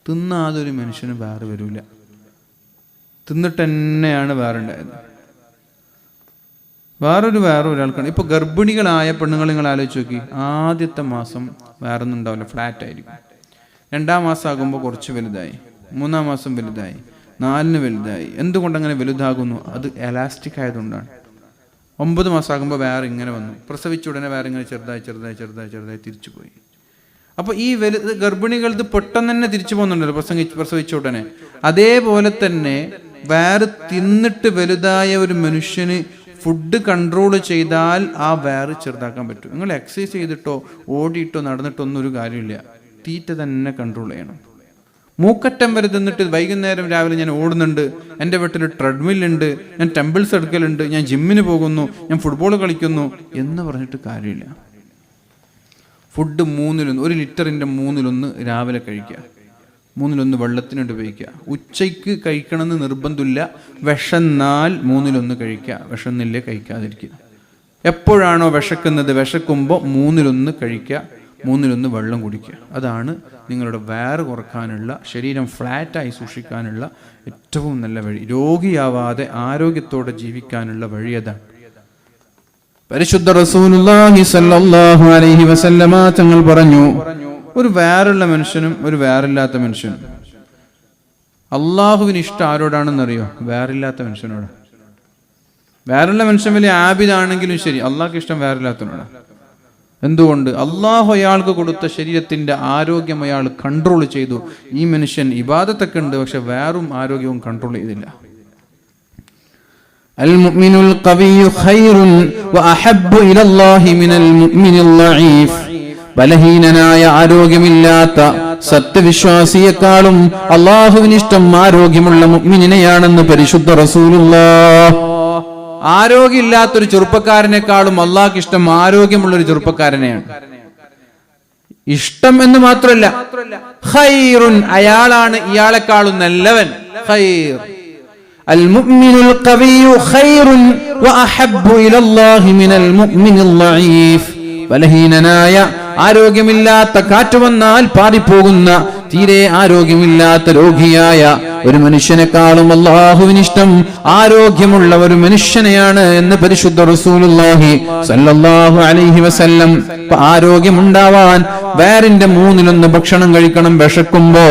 തിന്നാതെ ഒരു മനുഷ്യന് വേറെ വരൂല, തിന്നിട്ട് തന്നെയാണ് വേറെ ഉണ്ടായത്. വേറെ ഒരാൾക്കാണ്. ഇപ്പൊ ഗർഭിണികളായ പെണ്ണുങ്ങൾ നിങ്ങൾ ആലോചിച്ച് നോക്കി, ആദ്യത്തെ മാസം വേറെ ഒന്നും ഉണ്ടാവില്ല, ഫ്ലാറ്റ് ആയിരിക്കും. 2ാം മാസം ആകുമ്പോൾ കുറച്ച് വലുതായി, 3ാം മാസം വലുതായി, 4ന് വലുതായി. എന്തുകൊണ്ടങ്ങനെ വലുതാകുന്നു? അത് എലാസ്റ്റിക് ആയതുകൊണ്ടാണ്. 9 മാസം ആകുമ്പോൾ വേറെ ഇങ്ങനെ വന്നു, പ്രസവിച്ച ഉടനെ വേറെ ഇങ്ങനെ ചെറുതായി തിരിച്ചു പോയി. അപ്പൊ ഈ ഗർഭിണികൾ ഇത് പെട്ടെന്ന് തന്നെ തിരിച്ചു പോകുന്നുണ്ടല്ലോ പ്രസവിച്ച ഉടനെ. അതേപോലെ തന്നെ വേറെ തിന്നിട്ട് വലുതായ ഒരു മനുഷ്യന് ഫുഡ് കൺട്രോൾ ചെയ്താൽ ആ വയറ് ചെറുതാക്കാൻ പറ്റും. നിങ്ങൾ എക്സസൈസ് ചെയ്തിട്ടോ ഓടിയിട്ടോ നടന്നിട്ടോ ഒന്നും ഒരു കാര്യമില്ല. തീറ്റ തന്നെ കൺട്രോൾ ചെയ്യണം. മൂക്കറ്റം വരെ തിന്നിട്ട് വൈകുന്നേരം രാവിലെ ഞാൻ ഓടുന്നുണ്ട്, എൻ്റെ വീട്ടിൽ ട്രെഡ്മില്ലുണ്ട്, ഞാൻ ടെമ്പിൾസ് എടുക്കലുണ്ട്, ഞാൻ ജിമ്മിന് പോകുന്നു, ഞാൻ ഫുട്ബോൾ കളിക്കുന്നു എന്ന് പറഞ്ഞിട്ട് കാര്യമില്ല. ഫുഡ് 1/3, 1 ലിറ്ററിൻ്റെ 1/3 രാവിലെ കഴിക്കുക, 1/3 വെള്ളത്തിനുണ്ട് ഉപയോഗിക്കുക. ഉച്ചയ്ക്ക് കഴിക്കണമെന്ന് നിർബന്ധമില്ല. വിശന്നാൽ 1/3 കഴിക്കുക, വിശന്നില്ലേ കഴിക്കാതിരിക്കുക. എപ്പോഴാണോ വിശക്കുന്നത്, വിശക്കുമ്പോൾ 1/3 കഴിക്കുക, 1/3 വെള്ളം കുടിക്കുക. അതാണ് നിങ്ങളുടെ വയറ് കുറക്കാനുള്ള, ശരീരം ഫ്ലാറ്റായി സൂക്ഷിക്കാനുള്ള ഏറ്റവും നല്ല വഴി. രോഗിയാവാതെ ആരോഗ്യത്തോടെ ജീവിക്കാനുള്ള വഴി അതാണ്. പരിശുദ്ധ റസൂലുള്ളാഹി സ്വല്ലല്ലാഹു അലൈഹി വസല്ലമ തങ്ങൾ പറഞ്ഞു, ഒരു വയറുള്ള മനുഷ്യനും ഒരു വയറില്ലാത്ത മനുഷ്യനും അള്ളാഹുവിന് ഇഷ്ടം ആരോടാണെന്നറിയോ? വയറില്ലാത്ത മനുഷ്യനോട്. വയറുള്ള മനുഷ്യൻ വലിയ ആബിദാണെങ്കിലും ശരി, അള്ളാഹ്ക്ക് ഇഷ്ടം വയറില്ലാത്തവനോട്. എന്തുകൊണ്ട്? അള്ളാഹു അയാൾക്ക് കൊടുത്ത ശരീരത്തിന്റെ ആരോഗ്യം അയാൾ കൺട്രോൾ ചെയ്തു. ഈ മനുഷ്യൻ ഇബാദത്തൊക്കെ ഉണ്ട്, പക്ഷെ വേറും ആരോഗ്യവും കൺട്രോൾ ചെയ്തില്ല. അൽ മുഅ്മിനുൽ ഖവിയ്യു ഖൈറുൻ വഅഹബ്ബു ഇലല്ലാഹി മിനൽ മുഅ്മിനിൽ ളഈഫ്. ബലഹീനനായ ആരോഗ്യമില്ലാത്ത സത്യവിശ്വാസിയെക്കാളും അള്ളാഹുവിന് ഇഷ്ടം ആരോഗ്യമുള്ള മുഅ്മിനിനെയാണെന്ന് പരിശുദ്ധ റസൂലുള്ളാഹ്. ആരോഗ്യമില്ലാത്തൊരു ചെറുപ്പക്കാരനേക്കാളും അള്ളാഹ്ക്ക് ഇഷ്ടം ആരോഗ്യമുള്ളൊരു ചെറുപ്പക്കാരനെയാണ്. ഇഷ്ടം എന്ന് മാത്രമല്ല, ഖൈറുൻ, അയാളാണ് ഇയാളെക്കാളും നല്ലവൻ. ഖൈർ അൽ മുഅ്മിനുൽ ഖവിയ്യു ഖൈറുൻ വഅഹബ്ബു ഇലല്ലാഹി മിനൽ മുഅ്മിനിൽ ളഈഫ്. ബലഹീനനായ ആരോഗ്യമില്ലാത്ത, കാറ്റ് വന്നാൽ പാറിപ്പോകുന്ന, തീരെ ആരോഗ്യമില്ലാത്ത രോഗിയായ ഒരു മനുഷ്യനെക്കാളും അല്ലാഹുവിന് ഇഷ്ടം ആരോഗ്യമുള്ള ഒരു മനുഷ്യനെയാണ് എന്ന് പരിശുദ്ധ റസൂലുള്ളാഹി സ്വല്ലല്ലാഹു അലൈഹി വസല്ലം. ആരോഗ്യമുണ്ടാവാൻ വയറിന്റെ 1/3 ഭക്ഷണം കഴിക്കണം വിശക്കുമ്പോ,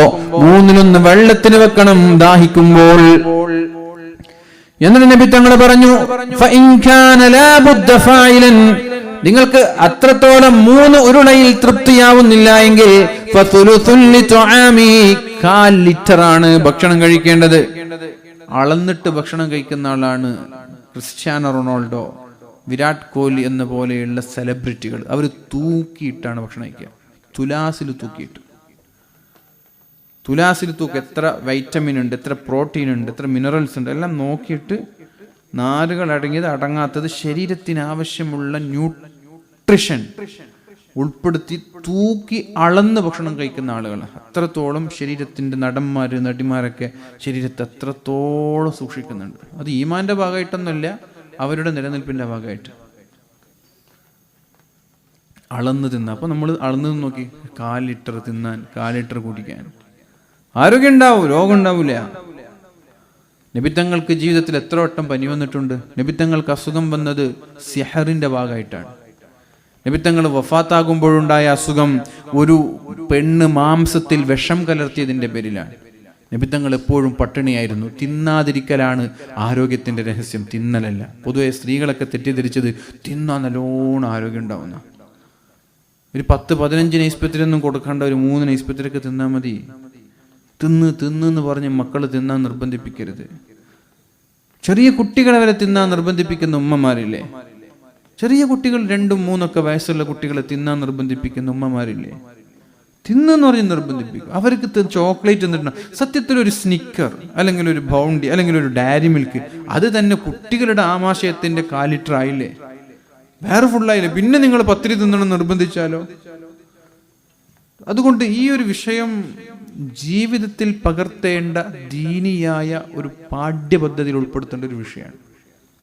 1/3 വെള്ളത്തിന് വെക്കണം ദാഹിക്കുമ്പോൾ. എന്നിട്ട് നബി തങ്ങൾ പറഞ്ഞു, ഫഇൻ കാന ലാ ബുദ്ദ ഫായിലൻ, നിങ്ങൾക്ക് അത്രത്തോളം 3 ഉരുളയിൽ തൃപ്തിയാവുന്നില്ല എങ്കിൽ ഫതുലുസുൽ ലിതുആമി, 1/4 ലിറ്ററാണ് ഭക്ഷണം കഴിക്കേണ്ടത്. അളന്നിട്ട് ഭക്ഷണം കഴിക്കുന്ന ആളാണ് ക്രിസ്ത്യാനോ റൊണാൾഡോ, വിരാട് കോഹ്ലി എന്ന പോലെയുള്ള സെലിബ്രിറ്റികൾ. അവർ തൂക്കിയിട്ടാണ് ഭക്ഷണം കഴിക്കുക. തുലാസിൽ തൂക്കിയിട്ട്, തുലാസിൽ തൂക്കി എത്ര വൈറ്റമിൻ ഉണ്ട്, എത്ര പ്രോട്ടീൻ ഉണ്ട്, എത്ര മിനറൽസ് ഉണ്ട്, എല്ലാം നോക്കിയിട്ട് നാരുകൾ അടങ്ങിയത് അടങ്ങാത്തത് ശരീരത്തിന് ആവശ്യമുള്ള ന്യൂട്രിഷൻ ഉൾപ്പെടുത്തി തൂക്കി അളന്ന് ഭക്ഷണം കഴിക്കുന്ന ആളുകൾ. അത്രത്തോളം ശരീരത്തിന്റെ നടന്മാര് നടിമാരൊക്കെ ശരീരത്തെ അത്രത്തോളം സൂക്ഷിക്കുന്നുണ്ട്. അത് ഈമാന്റെ ഭാഗമായിട്ടൊന്നുമല്ല, അവരുടെ നിലനിൽപ്പിന്റെ ഭാഗമായിട്ട് അളന്ന് തിന്ന. അപ്പൊ നമ്മൾ അളന്ന് നോക്കി, 1/4 ലിറ്റർ തിന്നാൻ, 1/4 ലിറ്റർ കുടിക്കാൻ ആരോഗ്യം ഉണ്ടാവും, രോഗം ഉണ്ടാവില്ല. നബിത്തങ്ങൾക്ക് ജീവിതത്തിൽ എത്ര വട്ടം പനി വന്നിട്ടുണ്ട്. നബിത്തങ്ങൾക്ക് അസുഖം വന്നത് സിഹറിന്റെ ഭാഗമായിട്ടാണ്. നബിത്തങ്ങൾ വഫാത്താകുമ്പോഴുണ്ടായ അസുഖം ഒരു പെണ്ണ് മാംസത്തിൽ വിഷം കലർത്തിയതിന്റെ പേരിലാണ്. നബിത്തങ്ങൾ എപ്പോഴും പട്ടിണിയായിരുന്നു. തിന്നാതിരിക്കലാണ് ആരോഗ്യത്തിന്റെ രഹസ്യം, തിന്നലല്ല. പൊതുവെ സ്ത്രീകളൊക്കെ തെറ്റിദ്ധരിച്ചത് തിന്നാൻ നല്ലോണം ആരോഗ്യം ഉണ്ടാവുന്ന. ഒരു 10-15 നൈസ്പത്രിയൊന്നും കൊടുക്കേണ്ട, ഒരു 3 നൈസ്പത്രിയൊക്കെ തിന്നാൽ മതി. തിന്ന് പറഞ്ഞ് മക്കൾ തിന്നാൻ നിർബന്ധിപ്പിക്കരുത്. ചെറിയ കുട്ടികളെ വരെ തിന്നാൻ നിർബന്ധിപ്പിക്കുന്ന ഉമ്മമാരില്ലേ? ചെറിയ കുട്ടികൾ 2-3 വയസ്സുള്ള കുട്ടികളെ തിന്നാൻ നിർബന്ധിപ്പിക്കുന്ന ഉമ്മമാരില്ലേ? തിന്നെന്ന് പറഞ്ഞ് നിർബന്ധിപ്പിക്കും. അവർക്ക് ചോക്ലേറ്റ് തിന്നിട്ടുണ്ട്. സത്യത്തിൽ ഒരു സ്നിക്കർ അല്ലെങ്കിൽ ഒരു ബൗണ്ടി അല്ലെങ്കിൽ ഒരു ഡയറി മിൽക്ക്, അത് തന്നെ കുട്ടികളുടെ ആമാശയത്തിന്റെ 1/4 ലിറ്റർ ആയില്ലേ? വേറെ ഫുള്ളായില്ലേ? പിന്നെ നിങ്ങൾ പത്തിരി തിന്നണം നിർബന്ധിച്ചാലോ? അതുകൊണ്ട് ഈ ഒരു വിഷയം ജീവിതത്തിൽ പകർത്തേണ്ട ദീനിയായ ഒരു പാഠ്യപദ്ധതിയിൽ ഉൾപ്പെടുത്തേണ്ട ഒരു വിഷയമാണ്.